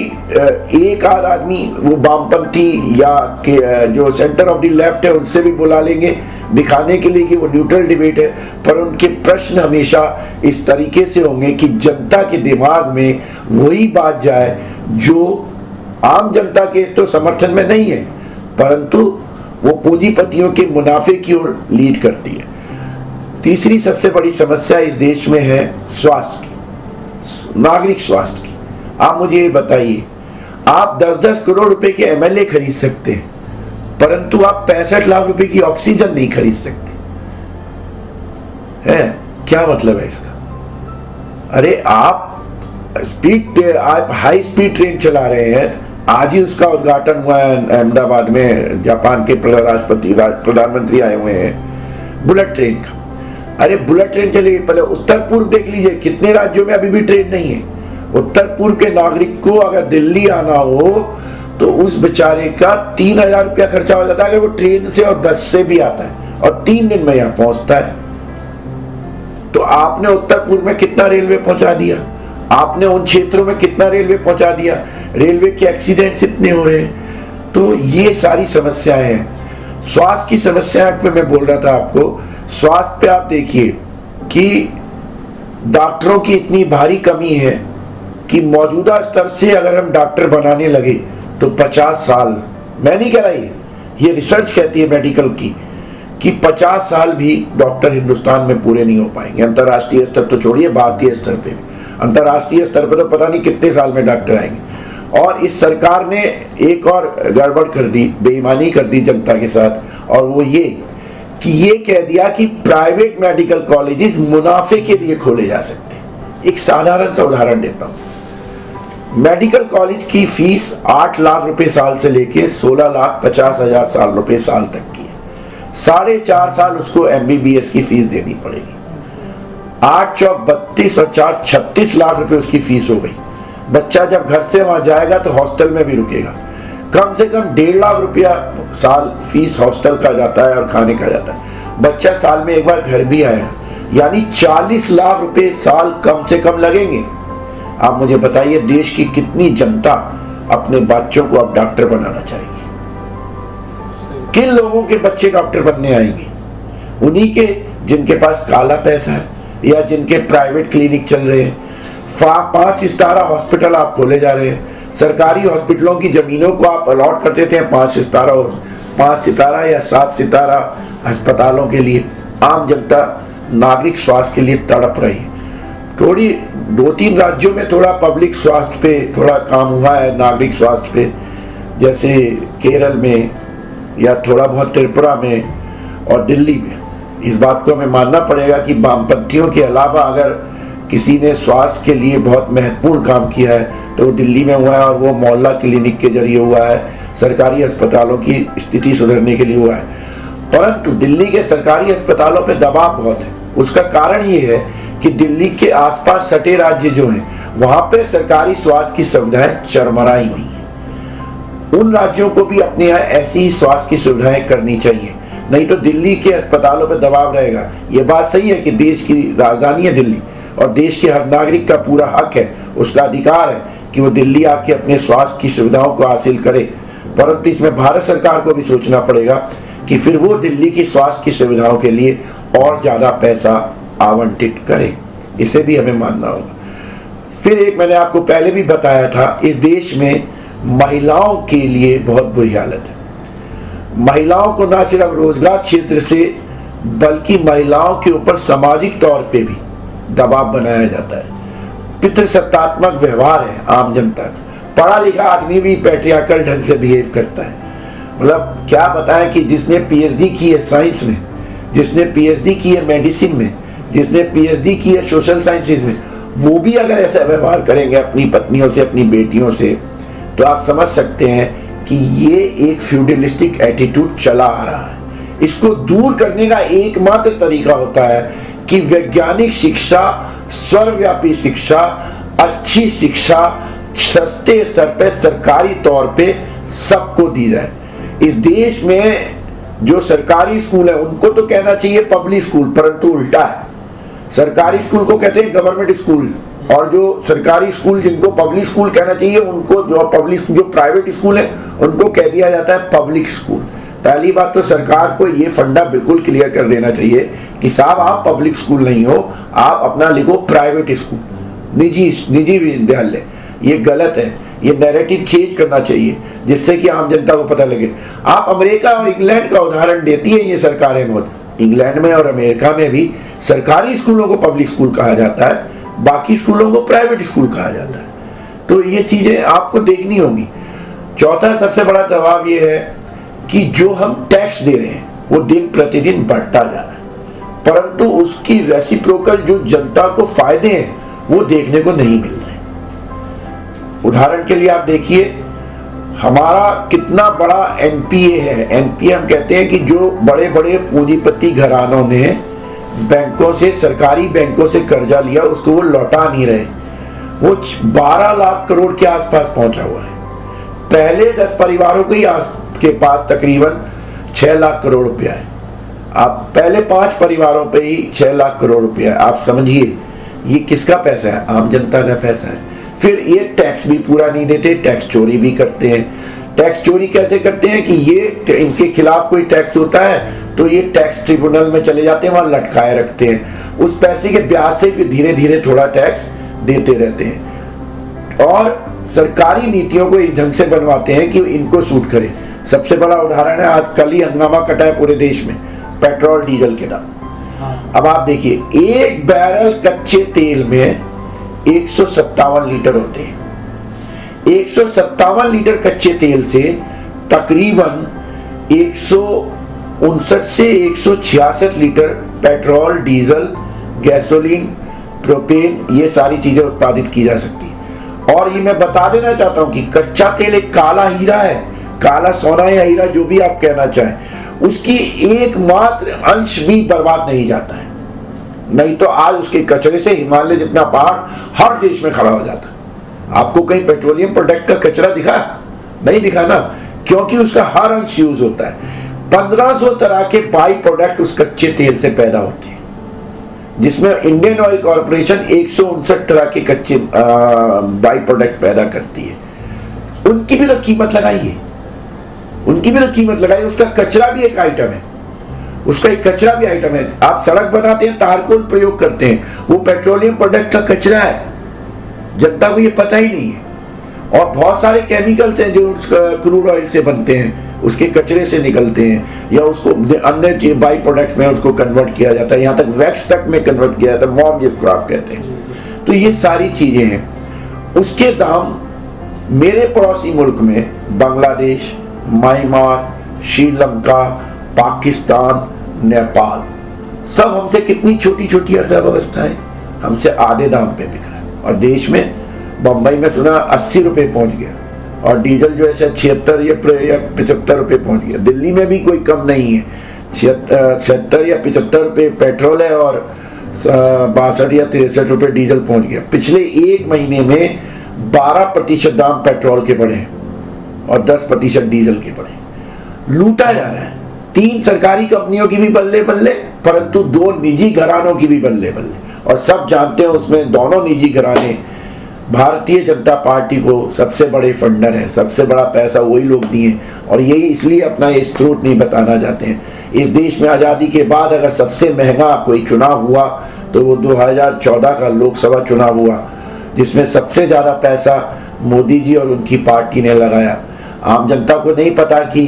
एक आध आदमी वो वामपंथी या जो सेंटर ऑफ द लेफ्ट है उनसे भी बुला लेंगे दिखाने के लिए कि वो न्यूट्रल डिबेट है, पर उनके प्रश्न हमेशा इस तरीके से होंगे कि जनता के दिमाग में वही बात जाए जो आम जनता के तो समर्थन में नहीं है, परंतु वो पूंजीपतियों के मुनाफे की ओर लीड करती है। तीसरी सबसे बड़ी समस्या इस देश में है स्वास्थ्य की, नागरिक स्वास्थ्य की। आप मुझे ये बताइए, आप 10-10 करोड़ रुपए के एमएलए खरीद सकते हैं, परंतु आप 65 लाख रुपए की ऑक्सीजन नहीं खरीद सकते है। क्या मतलब है इसका? अरे आप हाई स्पीड ट्रेन चला रहे हैं, आज ही उसका उद्घाटन हुआ है अहमदाबाद में, जापान के प्रधानमंत्री आए हुए हैं, बुलेट ट्रेन का। अरे बुलेट ट्रेन चलेगी, पहले उत्तर पूर्व देख लीजिए, कितने राज्यों में अभी भी ट्रेन नहीं है। उत्तर पूर्व के नागरिक को अगर दिल्ली आना हो तो उस बेचारे का 3,000 रुपया खर्चा हो जाता है अगर वो ट्रेन से और बस से भी आता है, और 3 दिन में यहां पहुंचता है। तो आपने उत्तर पूर्व में कितना रेलवे पहुंचा दिया, आपने उन क्षेत्रों में कितना रेलवे पहुंचा दिया, रेलवे के एक्सीडेंट्स इतने हो रहे हैं। तो ये सारी समस्याएं हैं। स्वास्थ्य की समस्या पे मैं बोल रहा था आपको, स्वास्थ्य पे आप देखिए कि डॉक्टरों की इतनी भारी कमी है कि मौजूदा स्तर से अगर हम डॉक्टर बनाने लगे तो 50 साल, मैं नहीं कह रहा, ये रिसर्च कहती है मेडिकल की, कि 50 साल भी डॉक्टर हिंदुस्तान में पूरे नहीं हो पाएंगे। अंतर्राष्ट्रीय स्तर तो छोड़िए, भारतीय स्तर पे, अंतर्राष्ट्रीय स्तर पर तो पता नहीं कितने साल में डॉक्टर आएंगे। और इस सरकार ने एक और गड़बड़ कर दी, बेईमानी कर दी जनता के साथ, और वो ये कि ये कह दिया कि प्राइवेट मेडिकल कॉलेजेस मुनाफे के लिए खोले जा सकते हैं। एक साधारण सा उदाहरण देता हूं, मेडिकल कॉलेज की फीस 8 लाख रुपए साल से लेके 16,50,000 साल रुपए साल तक की है। 4.5 साल उसको एमबीबीएस की फीस देनी पड़ेगी। 8 चौक 32 और 4 36 लाख रुपए उसकी फीस हो गई। बच्चा जब घर से वहां जाएगा तो हॉस्टल में भी रुकेगा, कम से कम 1.5 लाख रुपया साल फीस हॉस्टल का जाता है और खाने का जाता है। बच्चा साल में एक बार घर भी आया, यानी 40 लाख रुपए साल कम से कम लगेंगे। आप मुझे बताइए, देश की कितनी जनता अपने बच्चों को अब डॉक्टर बनाना चाहेगी? किन लोगों के बच्चे डॉक्टर बनने आएंगे? उन्हीं के जिनके पास काला पैसा है या जिनके प्राइवेट क्लिनिक चल रहे हैं। 5 सितारा हॉस्पिटल आप खोले जा रहे हैं, सरकारी हॉस्पिटलों की जमीनों को आप अलॉट कर देते हैं 5 सितारा या 7 सितारा अस्पतालों के लिए। आम जनता नागरिक स्वास्थ्य के लिए तड़प रही है। थोड़ी 2-3 राज्यों में थोड़ा पब्लिक स्वास्थ्य पे थोड़ा काम हुआ है, नागरिक स्वास्थ्य पे, जैसे केरल में या थोड़ा बहुत त्रिपुरा में और दिल्ली में। इस बात को हमें मानना पड़ेगा कि वामपंथियों के अलावा अगर किसी ने स्वास्थ्य के लिए बहुत महत्वपूर्ण काम किया है तो वो दिल्ली में हुआ है, और वो मोहल्ला क्लिनिक के जरिए हुआ है, सरकारी अस्पतालों की स्थिति सुधरने के लिए हुआ है। परंतु दिल्ली के सरकारी अस्पतालों पे दबाव बहुत है। उसका कारण ये है कि दिल्ली के आसपास सटे राज्य जो हैं वहां पे सरकारी स्वास्थ्य की सुविधाएं चरमराई हुई हैं। उन राज्यों को भी अपने यहाँ ऐसी ही स्वास्थ्य की सुविधाएं करनी चाहिए, नहीं तो दिल्ली के अस्पतालों पर दबाव रहेगा। ये बात सही है कि देश की राजधानी है दिल्ली, और देश के हर नागरिक का पूरा हक है, उसका अधिकार है कि वो दिल्ली आके अपने स्वास्थ्य की सुविधाओं को हासिल करे। परंतु इसमें भारत सरकार को भी सोचना पड़ेगा कि फिर वो दिल्ली की स्वास्थ्य की सुविधाओं के लिए और ज्यादा पैसा आवंटित करे, इसे भी हमें मानना होगा। फिर एक मैंने आपको पहले भी बताया था, इस देश में महिलाओं के लिए बहुत बुरी हालत है। महिलाओं को न सिर्फ रोजगार क्षेत्र से बल्कि महिलाओं के ऊपर सामाजिक तौर पे भी दबाव बनाया जाता है। पितृसत्तात्मक व्यवहार है आम जनता का। पढ़ा लिखा आदमी भी पैट्रियार्कल ढंग से बिहेव करता है। मतलब क्या बताएं कि जिसने पीएचडी की है साइंस में, जिसने पीएचडी की है मेडिसिन में, जिसने पीएचडी की है सोशल साइंसेज में, वो भी अगर ऐसा व्यवहार करेंगे अपनी पत्नियों से, अपनी बेटियों से, तो आप समझ सकते हैं कि ये एक फ्यूडलिस्टिक एटीट्यूड चला आ रहा है। इसको दूर करने का एकमात्र तरीका होता है कि वैज्ञानिक शिक्षा, सर्वव्यापी शिक्षा, अच्छी शिक्षा, सस्ते स्तर पे सरकारी तौर पे सबको दी जाए। इस देश में जो सरकारी स्कूल है उनको तो कहना चाहिए पब्लिक स्कूल, परंतु उल्टा है। सरकारी स्कूल को कहते हैं गवर्नमेंट स्कूल, और जो सरकारी स्कूल जिनको पब्लिक स्कूल कहना चाहिए उनको, जो प्राइवेट स्कूल है उनको कह दिया जाता है पब्लिक स्कूल। पहली बात तो सरकार को ये फंडा बिल्कुल क्लियर कर देना चाहिए कि साहब आप पब्लिक स्कूल नहीं हो, आप अपना लिखो प्राइवेट स्कूल, निजी विद्यालय। ये गलत है, ये नैरेटिव चेंज करना चाहिए जिससे कि आम जनता को पता लगे। आप अमेरिका और इंग्लैंड का उदाहरण देती है ये सरकारें बहुत। इंग्लैंड में और अमेरिका में भी सरकारी स्कूलों को पब्लिक स्कूल कहा जाता है, बाकी स्कूलों को प्राइवेट स्कूल कहा जाता है। तो ये चीजें आपको देखनी होगी। चौथा सबसे बड़ा जवाब ये है कि जो हम टैक्स दे रहे हैं वो दिन प्रतिदिन बढ़ता जा रहा है, परंतु उसकी रेसिप्रोकल जो जनता को फायदे हैं वो देखने को नहीं मिल रहे। उदाहरण के लिए आप देखिए हमारा कितना बड़ा एनपीए है। एनपीए हम कहते हैं कि जो बड़े बड़े पूंजीपति घरानों ने बैंकों से, सरकारी बैंकों से कर्जा लिया उसको वो लौटा नहीं रहे, वो 12 लाख करोड़ के आसपास पहुंचा हुआ है। पहले 10 परिवारों के पास तकरीबन 6 लाख करोड़ रुपया है। आप पहले 5 परिवारों पे ही 6 लाख करोड़ रुपया है। आप समझिए ये किसका पैसा है? आम जनता का पैसा है। फिर ये टैक्स भी पूरा नहीं देते, टैक्स चोरी भी करते हैं। टैक्स चोरी कैसे करते हैं कि ये इनके खिलाफ कोई टैक्स होता है तो ये टैक्स ट्रिब्यूनल में चले जाते हैं, वहां लटकाए रखते हैं। उस पैसे के ब्याज से फिर धीरे धीरे थोड़ा टैक्स देते रहते हैं और सरकारी नीतियों को इस ढंग से बनवाते हैं कि इनको सूट करे। सबसे बड़ा उदाहरण है, आज कल ही हंगामा कटा है पूरे देश में पेट्रोल डीजल के दाम। अब आप देखिए एक बैरल कच्चे तेल में 157 लीटर होते हैं। 157 लीटर कच्चे तेल से तकरीबन 159 से 166 litre petrol, diesel, gasoline, propane, ये सारी चीजें उत्पादित की जा सकती है। और ये मैं बता देना चाहता हूं कि कच्चा तेल एक काला हीरा है, काला सोना या हीरा जो भी आप कहना चाहें, उसकी एकमात्र अंश भी बर्बाद नहीं जाता है। नहीं तो आज उसके कचरे से हिमालय जितना पहाड़ हर देश में खड़ा हो जाता। आपको कहीं पेट्रोलियम प्रोडक्ट का कचरा दिखा? नहीं दिखा ना, क्योंकि उसका हर अंश यूज होता है। 1500 तरह के बाई प्रोडक्ट उस कच्चे तेल से पैदा होते हैं, जिसमें इंडियन ऑयल कॉर्पोरेशन 159 तरह के कच्चे बाई प्रोडक्ट पैदा करती है। उनकी भी तो कीमत लगाइए, उनकी भी तो कीमत लगाइए। उसका कचरा भी एक आइटम है, उसका एक कचरा भी आइटम है। आप सड़क बनाते हैं, तारकोल प्रयोग करते हैं, वो पेट्रोलियम प्रोडक्ट का कचरा है, जनता को ये पता ही नहीं है। और बहुत सारे केमिकल्स हैं जो क्रूड ऑयल से बनते हैं, उसके कचरे से निकलते हैं, या उसको अन्य बाई प्रोडक्ट्स में उसको कन्वर्ट किया जाता है, यहाँ तक वैक्स तक में कन्वर्ट किया जाता है, मॉम जिसको आप कहते हैं। तो ये सारी चीजें हैं। उसके दाम मेरे पड़ोसी मुल्क में बांग्लादेश, म्यांमार, श्रीलंका, पाकिस्तान, नेपाल, सब हमसे कितनी छोटी छोटी अर्थव्यवस्था है, हमसे आधे दाम पे बिक रहा है। और देश में बम्बई में सुना 80 रुपए पहुंच गया, और डीजल जो है 76 या 75 रुपए पहुंच गया। दिल्ली में भी कोई कम नहीं है, 76 या 75 रुपए पेट्रोल है और 62 या 63 रुपए डीजल पहुंच गया। पिछले एक महीने में 12% दाम पेट्रोल के बढ़े और 10% डीजल के बढ़े। लूटा जा रहा है। 3 सरकारी कंपनियों की भी बल्ले बल्ले, परंतु 2 निजी घरानों की भी बल्ले बल्ले। और सब जानते हैं उसमें दोनों निजी घराने भारतीय जनता पार्टी को सबसे बड़े फंडर हैं, सबसे बड़ा पैसा वही लोग दिए, और यही इसलिए अपना ये स्रोत नहीं बताना चाहते हैं। इस देश में आज़ादी के बाद अगर सबसे महंगा कोई चुनाव हुआ तो वो 2014 का लोकसभा चुनाव हुआ, जिसमें सबसे ज़्यादा पैसा मोदी जी और उनकी पार्टी ने लगाया। आम जनता को नहीं पता कि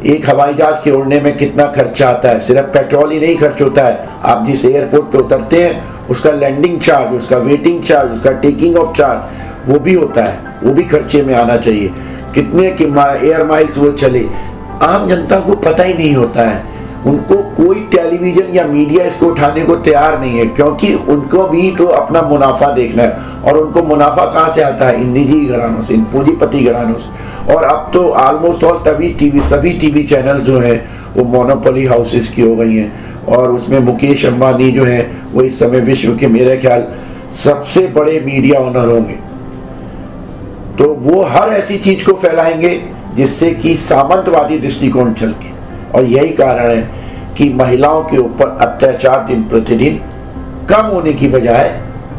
एक हवाई जहाज के उड़ने में कितना खर्चा आता है। सिर्फ पेट्रोल ही नहीं खर्च होता है, आप जिस एयरपोर्ट पे उतरते हैं उसका लैंडिंग चार्ज, उसका वेटिंग चार्ज, उसका टेकिंग ऑफ चार्ज वो भी होता है, वो भी खर्चे में आना चाहिए। कितने के एयर माइल्स वो चले, आम जनता को पता ही नहीं होता है। उनको कोई टेलीविजन या मीडिया इसको उठाने को तैयार नहीं है, क्योंकि उनको भी तो अपना मुनाफा देखना है। और उनको मुनाफा कहाँ से आता है? इन निजी घरानों से, इन पूंजीपति घरानों से। और अब तो ऑलमोस्ट ऑल सभी टीवी चैनल जो हैं वो मोनोपोली हाउसेस की हो गई हैं, और उसमें मुकेश अंबानी जो है वो इस समय विश्व के मेरे ख्याल सबसे बड़े मीडिया ओनर होंगे। तो वो हर ऐसी चीज को फैलाएंगे जिससे कि सामंतवादी दृष्टिकोण झलके। और यही कारण है कि महिलाओं के ऊपर अत्याचार दिन प्रतिदिन कम होने की बजाय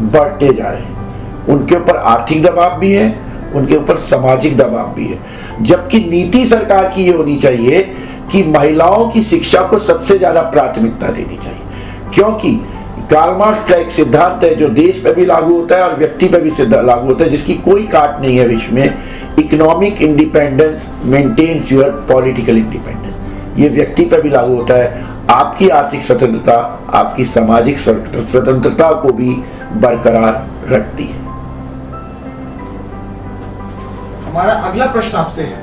बढ़ते जा रहे हैं। उनके ऊपर आर्थिक दबाव भी है, उनके ऊपर सामाजिक दबाव भी है, जबकि नीति सरकार की ये होनी चाहिए कि महिलाओं की शिक्षा को सबसे ज्यादा प्राथमिकता देनी चाहिए। क्योंकि कार्ल मार्क्स का एक सिद्धांत है जो देश पे भी लागू होता है और व्यक्ति पे भी लागू होता है, जिसकी कोई काट नहीं है विश्व में। Economic independence maintains your political independence. ये व्यक्ति पे भी लागू होता है। आपकी आर्थिक स्वतंत्रता आपकी सामाजिक स्वतंत्रता को भी बरकरार रखती है।
हमारा अगला प्रश्न आपसे है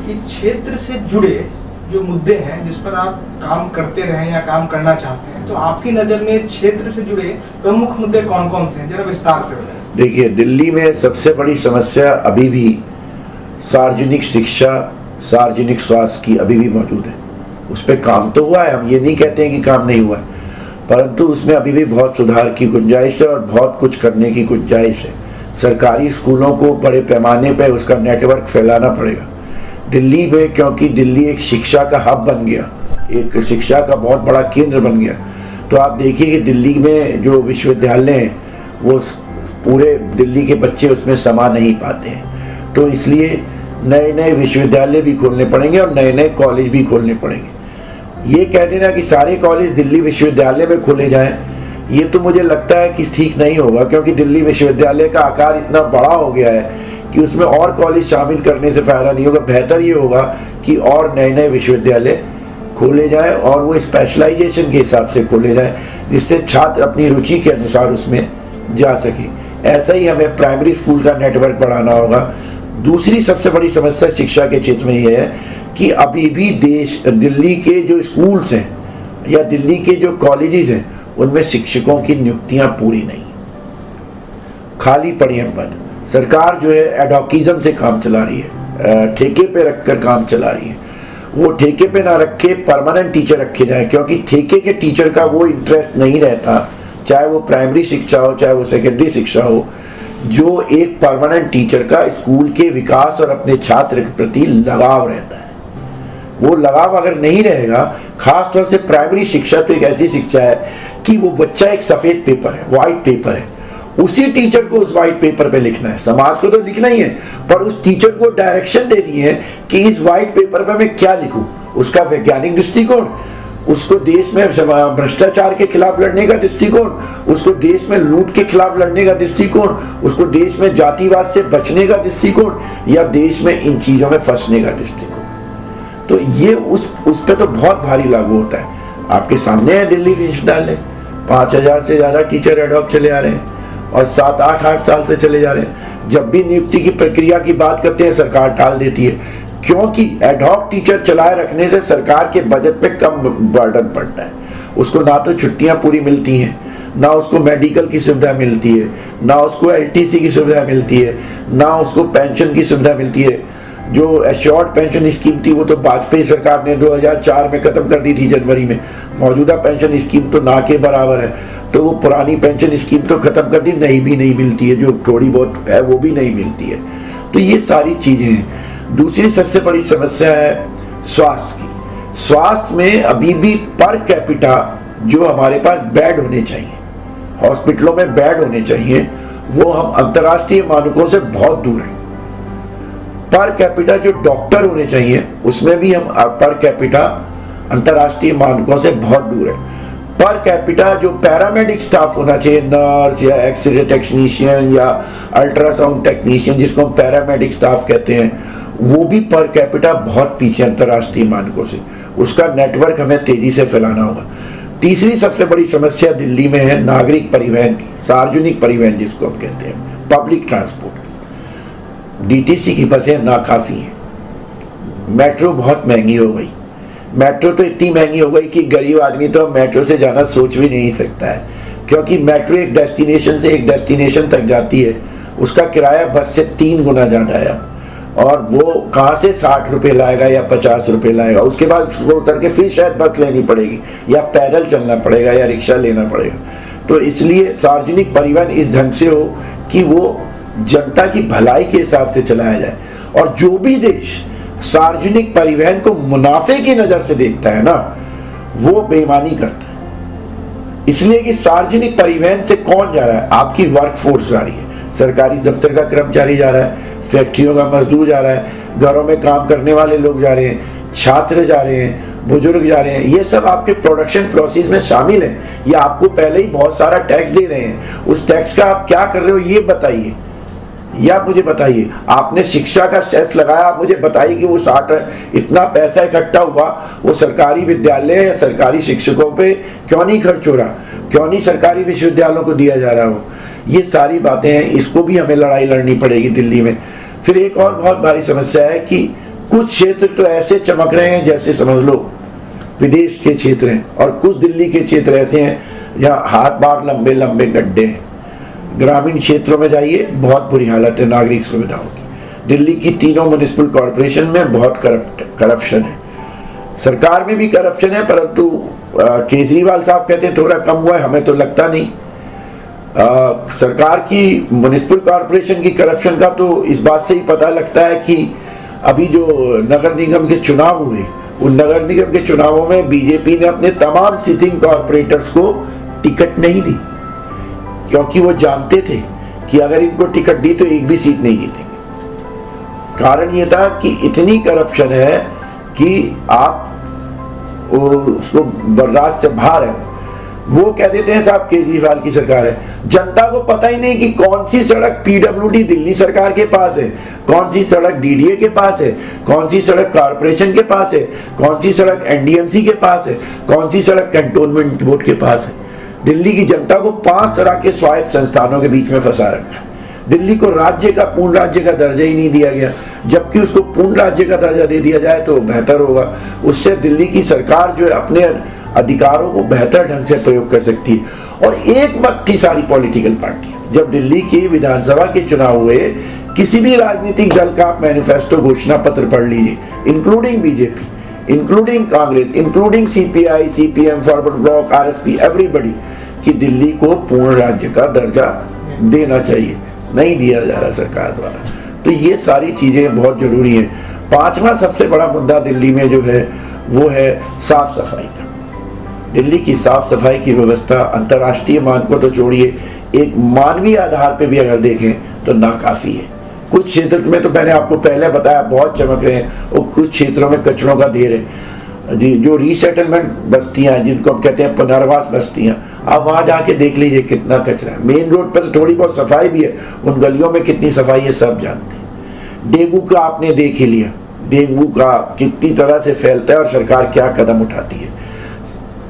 कि क्षेत्र से जुड़े जो मुद्दे हैं जिस पर आप काम करते रहे या काम करना चाहते हैं, तो आपकी नजर में क्षेत्र से जुड़े प्रमुख मुद्दे कौन कौन से हैं, जरा विस्तार से बताएं।
देखिए, दिल्ली में सबसे बड़ी समस्या अभी भी सार्वजनिक शिक्षा, सार्वजनिक स्वास्थ्य की अभी भी मौजूद है। उस पर काम तो हुआ है, हम ये नहीं कहते हैं कि काम नहीं हुआ है, परंतु उसमें अभी भी बहुत सुधार की गुंजाइश है और बहुत कुछ करने की गुंजाइश है। सरकारी स्कूलों को बड़े पैमाने पर उसका नेटवर्क फैलाना पड़ेगा दिल्ली में, क्योंकि दिल्ली एक शिक्षा का हब बन गया, एक शिक्षा का बहुत बड़ा केंद्र बन गया। तो आप देखिए कि दिल्ली में जो विश्वविद्यालय हैं वो पूरे दिल्ली के बच्चे उसमें समा नहीं पाते हैं। तो इसलिए नए नए विश्वविद्यालय भी खोलने पड़ेंगे और नए नए कॉलेज भी खोलने पड़ेंगे। ये कह देना कि सारे कॉलेज दिल्ली विश्वविद्यालय में खोले जाएं, ये तो मुझे लगता है कि ठीक नहीं होगा, क्योंकि दिल्ली विश्वविद्यालय का आकार इतना बड़ा हो गया है कि उसमें और कॉलेज शामिल करने से फायदा नहीं होगा। बेहतर ये होगा कि और नए नए विश्वविद्यालय खोले जाएं और वो स्पेशलाइजेशन के हिसाब से खोले जाएं, जिससे छात्र अपनी रुचि के अनुसार उसमें जा सके। ऐसा ही हमें प्राइमरी स्कूल का नेटवर्क बढ़ाना होगा। दूसरी सबसे बड़ी समस्या शिक्षा के क्षेत्र में यह है कि अभी भी दिल्ली के जो स्कूल्स हैं या दिल्ली के जो कॉलेजेस हैं उनमें शिक्षकों की नियुक्तियां पूरी नहीं, खाली पड़ी हैं पद। सरकार जो है एडॉकिज्म से काम चला रही है, ठेके पे रखकर काम चला रही है। वो ठेके पे ना रखे, परमानेंट टीचर रखे जाए, क्योंकि ठेके के टीचर का वो इंटरेस्ट नहीं रहता, चाहे वो प्राइमरी शिक्षा हो चाहे वो सेकेंडरी शिक्षा हो। जो एक परमानेंट टीचर का स्कूल के विकास और अपने छात्र के प्रति लगाव रहता है, वो लगाव अगर नहीं रहेगा, खास तौर से प्राइमरी शिक्षा तो एक ऐसी शिक्षा है कि वो बच्चा एक सफेद पेपर है, व्हाइट पेपर है, उसी टीचर को उस व्हाइट पेपर पे लिखना है। समाज को तो लिखना ही है, पर उस टीचर को डायरेक्शन देनी है कि इस व्हाइट पेपर पे मैं क्या लिखूं। उसका वैज्ञानिक दृष्टिकोण, उसको देश में भ्रष्टाचार के खिलाफ लड़ने का दृष्टिकोण, उसको देश में लूट के खिलाफ लड़ने का दृष्टिकोण, उसको देश में जातिवाद से बचने का दृष्टिकोण, या देश में इन चीजों में फंसने का दृष्टिकोण। तो ये उस पे तो बहुत भारी लागू होता है। आपके सामने है दिल्ली विश्वविद्यालय, 5000 से ज्यादा टीचर एडॉक चले आ रहे हैं और 7-8 साल से चले जा रहे हैं। जब भी नियुक्ति की प्रक्रिया की बात करते हैं सरकार टाल देती है, क्योंकि एडॉक टीचर चलाए रखने से सरकार के बजट पे कम बर्डन पड़ता है। उसको ना तो छुट्टियां पूरी मिलती हैं, ना उसको मेडिकल की सुविधा मिलती है, ना उसको एलटीसी की सुविधा मिलती है, ना उसको पेंशन की सुविधा मिलती है। जो एश्योर्ड पेंशन स्कीम थी वो तो वाजपेयी सरकार ने 2004 में खत्म कर दी थी जनवरी में। मौजूदा पेंशन स्कीम तो ना के बराबर है, तो वो पुरानी पेंशन स्कीम तो खत्म कर दी, नहीं मिलती है, जो थोड़ी बहुत है वो भी नहीं मिलती है। तो ये सारी चीजें हैं। दूसरी सबसे बड़ी समस्या है स्वास्थ्य की। स्वास्थ्य में अभी भी पर कैपिटा जो हमारे पास बेड होने चाहिए, हॉस्पिटलों में बेड होने चाहिए, वो हम अंतर्राष्ट्रीय मानकों से बहुत दूर हैं। पर कैपिटा जो डॉक्टर होने चाहिए उसमें भी हम पर कैपिटा अंतर्राष्ट्रीय मानकों से बहुत दूर है। पर कैपिटा जो पैरामेडिक स्टाफ होना चाहिए, नर्स या एक्सरे टेक्नीशियन या अल्ट्रासाउंड टेक्नीशियन, जिसको हम पैरामेडिक स्टाफ कहते हैं, वो भी पर कैपिटा बहुत पीछे अंतर्राष्ट्रीय मानकों से। उसका नेटवर्क हमें तेजी से फैलाना होगा। तीसरी सबसे बड़ी समस्या दिल्ली में है नागरिक परिवहन की, सार्वजनिक परिवहन जिसको हम कहते हैं, पब्लिक ट्रांसपोर्ट। डीटीसी की बसें नाकाफी हैं, मेट्रो बहुत महंगी हो गई। मेट्रो तो इतनी महंगी हो गई कि गरीब आदमी तो मेट्रो से जाना सोच भी नहीं सकता है, क्योंकि मेट्रो एक डेस्टिनेशन से एक डेस्टिनेशन तक जाती है, उसका किराया बस से 3 गुना ज़्यादा है। और वो कहाँ से 60 रुपये लाएगा या 50 रुपये लाएगा, उसके बाद वो उतर के फिर शायद बस लेनी पड़ेगी या पैदल चलना पड़ेगा या रिक्शा लेना पड़ेगा। तो इसलिए सार्वजनिक परिवहन इस ढंग से हो कि वो जनता की भलाई के हिसाब से चलाया जाए। और जो भी देश सार्वजनिक परिवहन को मुनाफे की नजर से देखता है ना, वो बेईमानी करता है। इसलिए कि सार्वजनिक परिवहन से कौन जा रहा है? आपकी वर्कफोर्स जा रही है, सरकारी दफ्तर का कर्मचारी जा रहा है, फैक्ट्रियों का मजदूर जा रहा है, घरों में काम करने वाले लोग जा रहे हैं, छात्र जा रहे हैं, बुजुर्ग जा रहे हैं। ये सब आपके प्रोडक्शन प्रोसेस में शामिल है। ये आपको पहले ही बहुत सारा टैक्स दे रहे हैं। उस टैक्स का आप क्या कर रहे हो ये बताइए, या मुझे बताइए। आपने शिक्षा का सेस लगाया, आप मुझे बताइए कि वो 60 इतना पैसा इकट्ठा हुआ, वो सरकारी विद्यालय या सरकारी शिक्षकों पे क्यों नहीं खर्च हो रहा, क्यों नहीं सरकारी विश्वविद्यालयों को दिया जा रहा हो। ये सारी बातें हैं, इसको भी हमें लड़ाई लड़नी पड़ेगी दिल्ली में। फिर एक और बहुत भारी समस्या है कि कुछ क्षेत्र तो ऐसे चमक रहे हैं जैसे समझ लो विदेश के क्षेत्र हैं, और कुछ दिल्ली के क्षेत्र ऐसे हैं जहाँ हाथ बार लंबे लंबे गड्ढे हैं। ग्रामीण क्षेत्रों में जाइए, बहुत बुरी हालत है नागरिक सुविधाओं की। दिल्ली की तीनों म्युनिसिपल कॉरपोरेशन में बहुत करप्शन है। सरकार में भी करप्शन है, परंतु केजरीवाल साहब कहते हैं थोड़ा कम हुआ है, हमें तो लगता नहीं। सरकार की म्युनिसिपल कॉरपोरेशन की करप्शन का तो इस बात से ही पता लगता है कि अभी जो नगर निगम के चुनाव हुए, उन नगर निगम के चुनावों में बीजेपी ने अपने तमाम सिटिंग कॉरपोरेटर्स को टिकट नहीं दी, क्योंकि वो जानते थे कि अगर इनको टिकट दी तो एक भी सीट नहीं जीतेंगे। कारण ये था कि इतनी करप्शन है कि आप उसको बर्दाश्त से बाहर है। वो कह देते हैं साहब केजरीवाल की सरकार है, जनता को पता ही नहीं कि कौन सी सड़क पीडब्ल्यूडी दिल्ली सरकार के पास है, कौन सी सड़क डीडीए के पास है, कौन सी सड़क कॉर्पोरेशन के पास है, कौन सी सड़क एनडीएमसी के पास है, कौन सी सड़क कैंटोनमेंट बोर्ड के पास है। दिल्ली की जनता को 5 तरह के स्वायत्त संस्थानों के बीच में फंसा रखा। दिल्ली को राज्य का, पूर्ण राज्य का दर्जा ही नहीं दिया गया, जबकि उसको पूर्ण राज्य का दर्जा दे दिया जाए तो बेहतर होगा। उससे दिल्ली की सरकार जो है अपने अधिकारों को बेहतर ढंग से प्रयोग कर सकती है। और एक मत थी सारी पॉलिटिकल पार्टियां। जब दिल्ली की विधानसभा के चुनाव हुए, किसी भी राजनीतिक दल का आप मैनिफेस्टो घोषणा पत्र पढ़ लीजिए, including BJP, including Congress, including CPI, CPM, forward block, RSP, everybody, कि दिल्ली को पूर्ण राज्य का दर्जा देना चाहिए। नहीं दिया जा रहा सरकार द्वारा। तो ये सारी चीजें बहुत जरूरी हैं। 5वां सबसे बड़ा मुद्दा दिल्ली में जो है वो है साफ सफाई का। दिल्ली की साफ सफाई की व्यवस्था अंतर्राष्ट्रीय मानकों तो छोड़िए, एक मानवीय आधार पे भी अगर देखें तो नाकाफी है। कुछ क्षेत्र में तो मैंने आपको पहले बताया बहुत चमक रहे हैं, और कुछ क्षेत्रों में कचरों का ढेर है। जो रीसेटलमेंट बस्तियां हैं, जिनको हम कहते हैं पुनर्वास बस्तियां, आप वहां जाके देख लीजिए कितना कचरा है। मेन रोड पर थोड़ी बहुत सफाई भी है, उन गलियों में कितनी सफाई है सब जानते हैं। डेंगू का आपने देख ही लिया, डेंगू का कितनी तरह से फैलता है और सरकार क्या कदम उठाती है।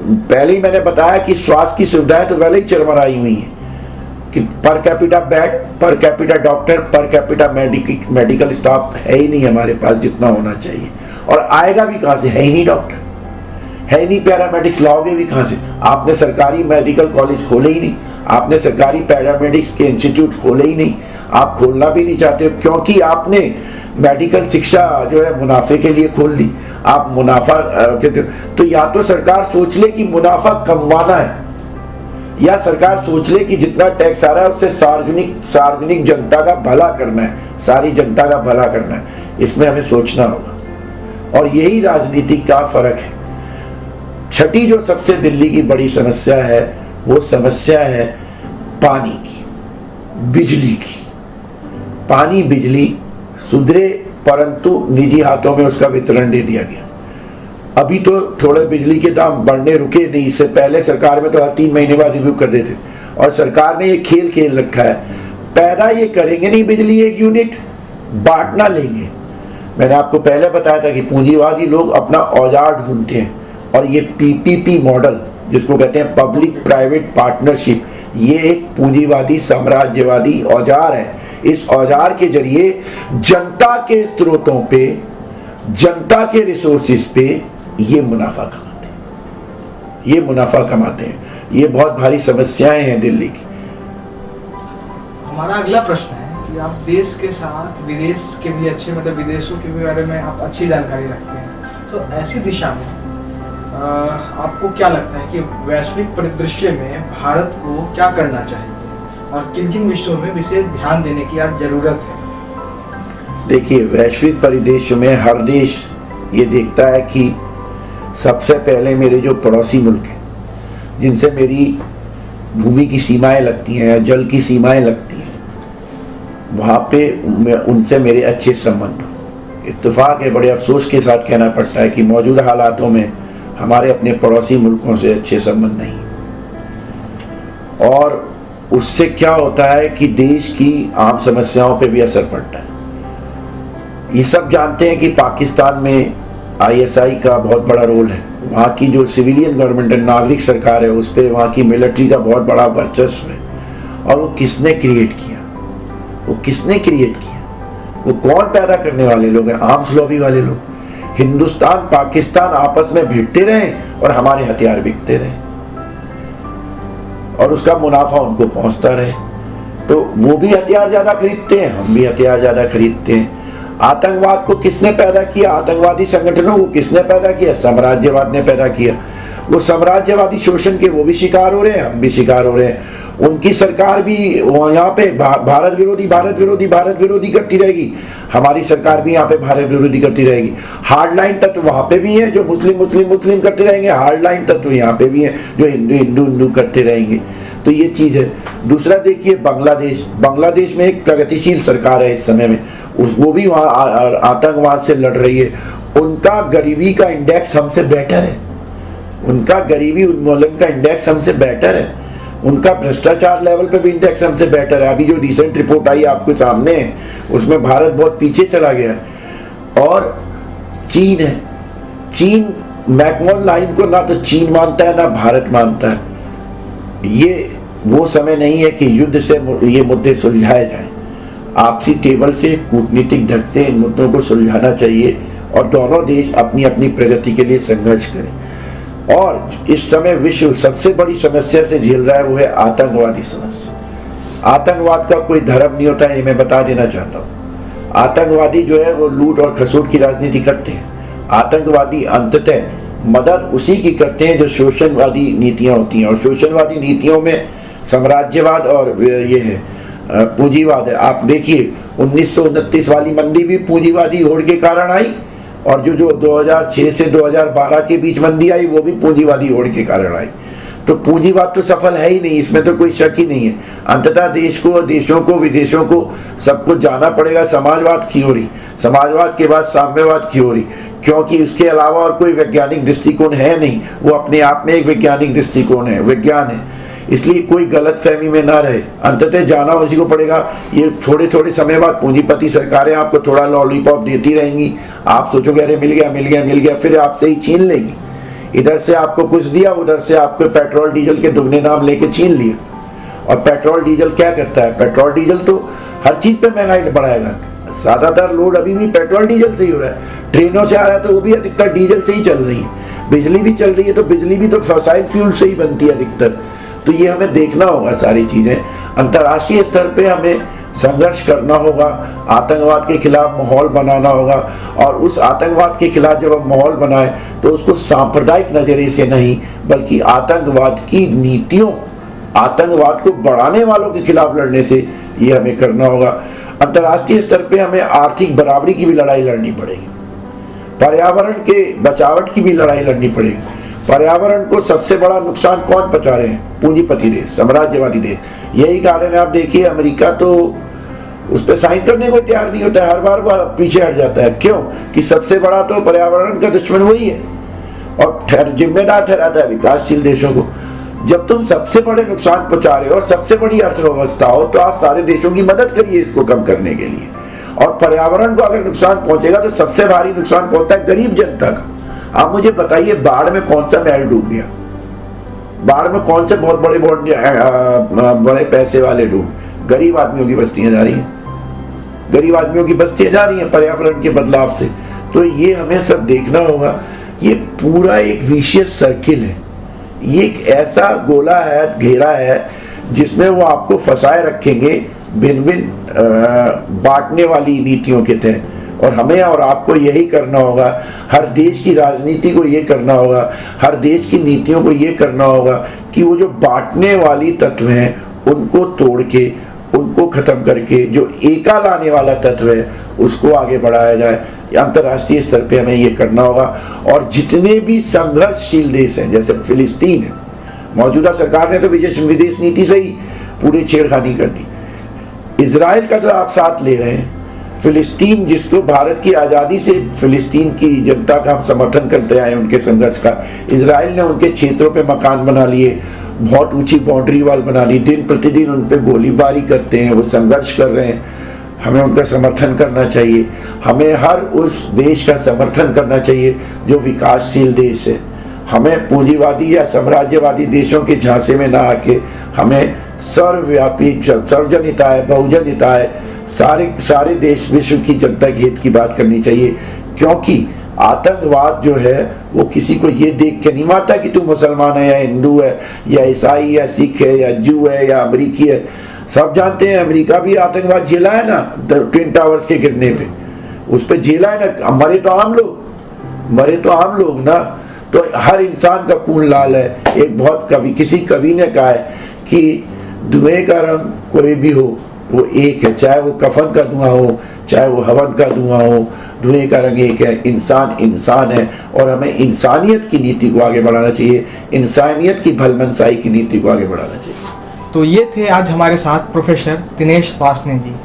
पहले ही मैंने बताया कि स्वास्थ्य की सुविधाएं तो पहले ही चरमराई हुई हैं कि per capita bed, per capita doctor, per capita medical staff है ही नहीं हमारे पास जितना होना चाहिए, और आएगा भी कहां से? है ही नहीं डॉक्टर, है ही नहीं पैरामेडिक्स, लाओगे भी कहां से? आपने सरकारी मेडिकल कॉलेज खोले ही नहीं, आपने सरकारी पैरामेडिक्स के इंस्टीट्यूट खोले ही नहीं, आप खोलना भी नहीं चाहते हो, क्योंकि आपने मेडिकल शिक्षा जो है मुनाफे के लिए खोल ली। आप मुनाफा तो या तो सरकार सोच ले कि मुनाफा कमवाना है, या सरकार सोच ले कि जितना टैक्स आ रहा है उससे सार्वजनिक जनता का भला करना है, सारी जनता का भला करना है। इसमें हमें सोचना होगा, और यही राजनीति का फर्क है। छठी जो सबसे दिल्ली की बड़ी समस्या है, वो समस्या है पानी की, बिजली की। पानी बिजली सुधरे, परंतु निजी हाथों में उसका वितरण दे दिया गया। अभी तो थोड़े बिजली के दाम बढ़ने रुके नहीं, इससे पहले सरकार में तो हर 3 महीने बाद रिव्यू कर देते, और सरकार ने ये खेल रखा है। पैदा ये करेंगे नहीं बिजली एक यूनिट, बांटना लेंगे। मैंने आपको पहले बताया था कि पूंजीवादी लोग अपना औजार ढूंढते हैं, और ये पीपीपी मॉडल जिसको कहते हैं पब्लिक प्राइवेट पार्टनरशिप, ये एक पूंजीवादी साम्राज्यवादी औजार है। इस औजार के जरिए जनता के स्रोतों पे, जनता के रिसोर्सेज पे ये मुनाफा कमाते हैं, ये मुनाफा कमाते हैं। ये बहुत भारी समस्याएं हैं दिल्ली की।
हमारा अगला प्रश्न है कि आप देश के साथ विदेश के भी अच्छे, मतलब विदेशों के भी बारे में आप अच्छी जानकारी रखते हैं, तो ऐसी दिशा में आपको क्या लगता है कि वैश्विक परिदृश्य में भारत को क्या करना चाहिए? और किन किन विषयों में विशेष ध्यान देने की आज जरूरत है?
देखिए, वैश्विक परिदृश्य में हर देश ये देखता है कि सबसे पहले मेरे जो पड़ोसी मुल्क हैं, जिनसे मेरी भूमि की सीमाएं लगती हैं या जल की सीमाएं लगती हैं, वहाँ पे उनसे मेरे अच्छे संबंध हो। इत्तेफाक है, बड़े अफसोस के साथ कहना पड़ता है कि मौजूदा हालातों में हमारे अपने पड़ोसी मुल्कों से अच्छे संबंध नहीं, और उससे क्या होता है कि देश की आम समस्याओं पे भी असर पड़ता है। ये सब जानते हैं कि पाकिस्तान में आईएसआई का बहुत बड़ा रोल है। वहाँ की जो सिविलियन गवर्नमेंट है, नागरिक सरकार है, उस पर वहाँ की मिलिट्री का बहुत बड़ा वर्चस्व है। और वो किसने क्रिएट किया? वो किसने क्रिएट किया? वो कौन पैदा करने वाले लोग हैं? आर्म्स लॉबी वाले लोग। हिंदुस्तान पाकिस्तान आपस में भिड़ते रहे और हमारे हथियार बिकते रहे और उसका मुनाफा उनको पहुंचता रहे। तो वो भी हथियार ज्यादा खरीदते हैं, हम भी हथियार ज्यादा खरीदते हैं। आतंकवाद को किसने पैदा किया? आतंकवादी संगठनों को किसने पैदा किया? साम्राज्यवाद ने पैदा किया। वो साम्राज्यवादी शोषण के वो भी शिकार हो रहे हैं, हम भी शिकार हो रहे हैं। उनकी सरकार भी यहाँ पे भारत विरोधी करती रहेगी, हमारी सरकार भी यहाँ पे भारत विरोधी करती रहेगी। हार्डलाइन तत्व वहाँ पे भी हैं जो मुस्लिम करते रहेंगे, हार्डलाइन तत्व यहाँ पे भी हैं जो हिंदू करते रहेंगे। तो ये चीज है। दूसरा देखिए, बांग्लादेश में एक प्रगतिशील सरकार है इस समय में, वो भी वहाँ आतंकवाद से लड़ रही है। उनका गरीबी का इंडेक्स हमसे बेटर है, उनका गरीबी उन्मूलन का इंडेक्स हमसे बेटर है, उनका भ्रष्टाचार लेवल पे भी इंडेक्स हमसे बेटर है। अभी जो रिसेंट रिपोर्ट आई आपके सामने है, उसमें भारत बहुत पीछे चला गया है। और चीन है, चीन मैकमोहन लाइन को ना तो चीन मानता है ना भारत मानता है। ये वो समय नहीं है कि युद्ध से ये मुद्दे सुलझाए जाएं। आपसी टेबल से, कूटनीतिक ढंग से इन मुद्दों को सुलझाना चाहिए और दोनों देश अपनी अपनी प्रगति के लिए संघर्ष करें। और इस समय विश्व सबसे बड़ी समस्या से झेल रहा है, वो है आतंकवादी समस्या। आतंकवाद का कोई धर्म नहीं होता है, ये मैं बता देना चाहता हूँ। आतंकवादी जो है वो लूट और खसूट की राजनीति करते हैं। आतंकवादी अंततः मदद उसी की करते हैं जो शोषणवादी नीतियां होती हैं, और शोषणवादी नीतियों में साम्राज्यवाद और ये है पूंजीवाद है। आप देखिए 1929 वाली मंदी भी पूंजीवादी होड़ के कारण आई, और जो 2006 से 2012 के बीच मंदी आई वो भी पूंजीवादी होड़ के कारण आई। तो पूंजीवाद तो सफल है ही नहीं, इसमें तो कोई शक ही नहीं है। अंततः देश को, देशों को, विदेशों को सबको जाना पड़ेगा समाजवाद की ओर ही, समाजवाद के बाद साम्यवाद की ओर ही, क्योंकि इसके अलावा और कोई वैज्ञानिक दृष्टिकोण है नहीं। वो अपने आप में एक वैज्ञानिक दृष्टिकोण है, विज्ञान है। इसलिए कोई गलत फहमी में ना रहे, अंततः जाना उसी को पड़ेगा। ये थोड़े थोड़े समय बाद पूंजीपति सरकारें आपको थोड़ा लॉलीपॉप देती रहेंगी, आप सोचोगे अरे मिल गया, फिर आपसे ही छीन लेंगी। इधर से आपको कुछ दिया, उधर से आपको पेट्रोल डीजल के दुगने नाम लेके छीन लिया। और पेट्रोल डीजल क्या करता है? पेट्रोल डीजल तो हर चीज पे महंगाई बढ़ाएगा। ज्यादातर लोड अभी भी पेट्रोल डीजल से ही हो रहा है। ट्रेनों से आ रहा है तो वो भी अधिकतर डीजल से ही चल रही है। बिजली भी चल रही है तो बिजली भी तो फसाइल फ्यूल से ही बनती है अधिकतर। तो ये हमें देखना होगा सारी चीजें। अंतर्राष्ट्रीय स्तर पे हमें संघर्ष करना होगा, आतंकवाद के खिलाफ माहौल बनाना होगा। और उस आतंकवाद के खिलाफ जब हम माहौल बनाए तो उसको सांप्रदायिक नजरिए से नहीं, बल्कि आतंकवाद की नीतियों, आतंकवाद को बढ़ाने वालों के खिलाफ लड़ने से ये हमें करना होगा। अंतर्राष्ट्रीय स्तर पे हमें आर्थिक बराबरी की भी लड़ाई लड़नी पड़ेगी, पर्यावरण के बचावट की भी लड़ाई लड़नी पड़ेगी। पर्यावरण को सबसे बड़ा नुकसान कौन पहुंचा रहे हैं? पूंजीपति देश, साम्राज्यवादी देश। यही कारण है, आप देखिए अमेरिका तो उस पर साइन करने को तैयार नहीं होता है, हर बार वो पीछे हट जाता है। क्यों? कि सबसे बड़ा तो पर्यावरण का दुश्मन वही है और जिम्मेदार ठहराता है विकासशील देशों को। जब तुम सबसे बड़े नुकसान पहुंचा रहे हो और सबसे बड़ी अर्थव्यवस्था हो, तो आप सारे देशों की मदद करिए इसको कम करने के लिए। और पर्यावरण को अगर नुकसान पहुंचेगा तो सबसे भारी नुकसान पहुंचता है गरीब जनता का। आप मुझे बताइए, बाढ़ में कौन सा महल डूब गया? बाढ़ में कौन से बहुत बड़े पैसे वाले डूब? गरीब आदमियों की बस्तियां जा रही हैं, गरीब आदमियों की बस्तियां जा रही हैं पर्यावरण के बदलाव से। तो ये हमें सब देखना होगा। ये पूरा एक विशियस सर्किल है, ये एक ऐसा गोला है, घेरा है, जिसमें वो आपको फंसाए रखेंगे भिन्न भिन्न बांटने वाली नीतियों के तहत। और हमें और आपको यही करना होगा, हर देश की राजनीति को ये करना होगा, हर देश की नीतियों को ये करना होगा कि वो जो बांटने वाली तत्व हैं उनको तोड़ के, उनको खत्म करके जो एका लाने वाला तत्व है उसको आगे बढ़ाया जाए। अंतर्राष्ट्रीय स्तर पे हमें ये करना होगा। और जितने भी संघर्षशील देश हैं, जैसे फिलिस्तीन है, मौजूदा सरकार ने तो विदेश नीति से ही पूरी छेड़खानी कर दी। इजराइल का तो आप साथ ले रहे हैं, फिलिस्तीन जिसको भारत की आज़ादी से फिलिस्तीन की जनता का हम समर्थन करते आए, उनके संघर्ष का, इजराइल ने उनके क्षेत्रों पे मकान बना लिए, बहुत ऊंची बाउंड्री वॉल बना ली, दिन प्रतिदिन उन पे गोलीबारी करते हैं, वो संघर्ष कर रहे हैं। हमें उनका समर्थन करना चाहिए। हमें हर उस देश का समर्थन करना चाहिए जो विकासशील देश है। हमें पूंजीवादी या साम्राज्यवादी देशों के झांसे में ना आके हमें सर्वव्यापी सर्वजनिताय, बहुजनिताय, सारे देश, विश्व की जनता के हित की बात करनी चाहिए। क्योंकि आतंकवाद जो है वो किसी को ये देख के नहीं मारता कि तू मुसलमान है या हिंदू है या ईसाई या सिख है या जू है या अमरीकी है। सब जानते हैं अमेरिका भी आतंकवाद झेला है ना, ट्विन टावर्स के गिरने पे, उस पर झेला है ना। मरे तो आम लोग ना। तो हर इंसान का खून लाल है। एक बहुत किसी कवि ने कहा है कि धुएं का रंग कोई भी हो वो एक है, चाहे वो कफन का धुआं हो, चाहे वो हवन का धुआं हो, धुएं का रंग एक है। इंसान है और हमें इंसानियत की नीति को आगे बढ़ाना चाहिए, इंसानियत की भलमनसाई की नीति को आगे बढ़ाना चाहिए।
तो ये थे आज हमारे साथ प्रोफेसर दिनेश वार्ष्णेय जी,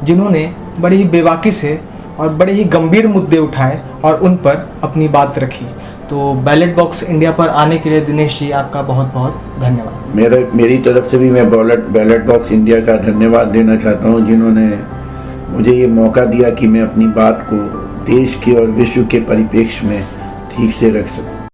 जिन्होंने बड़ी ही बेबाकी से और बड़े ही गंभीर मुद्दे उठाए और उन पर अपनी बात रखी। तो बैलेट बॉक्स इंडिया पर आने के लिए दिनेश जी आपका बहुत बहुत धन्यवाद।
मेरी तरफ से भी मैं बैलेट बॉक्स इंडिया का धन्यवाद देना चाहता हूँ, जिन्होंने मुझे ये मौका दिया कि मैं अपनी बात को देश के और विश्व के परिप्रेक्ष्य में ठीक से रख सकूँ।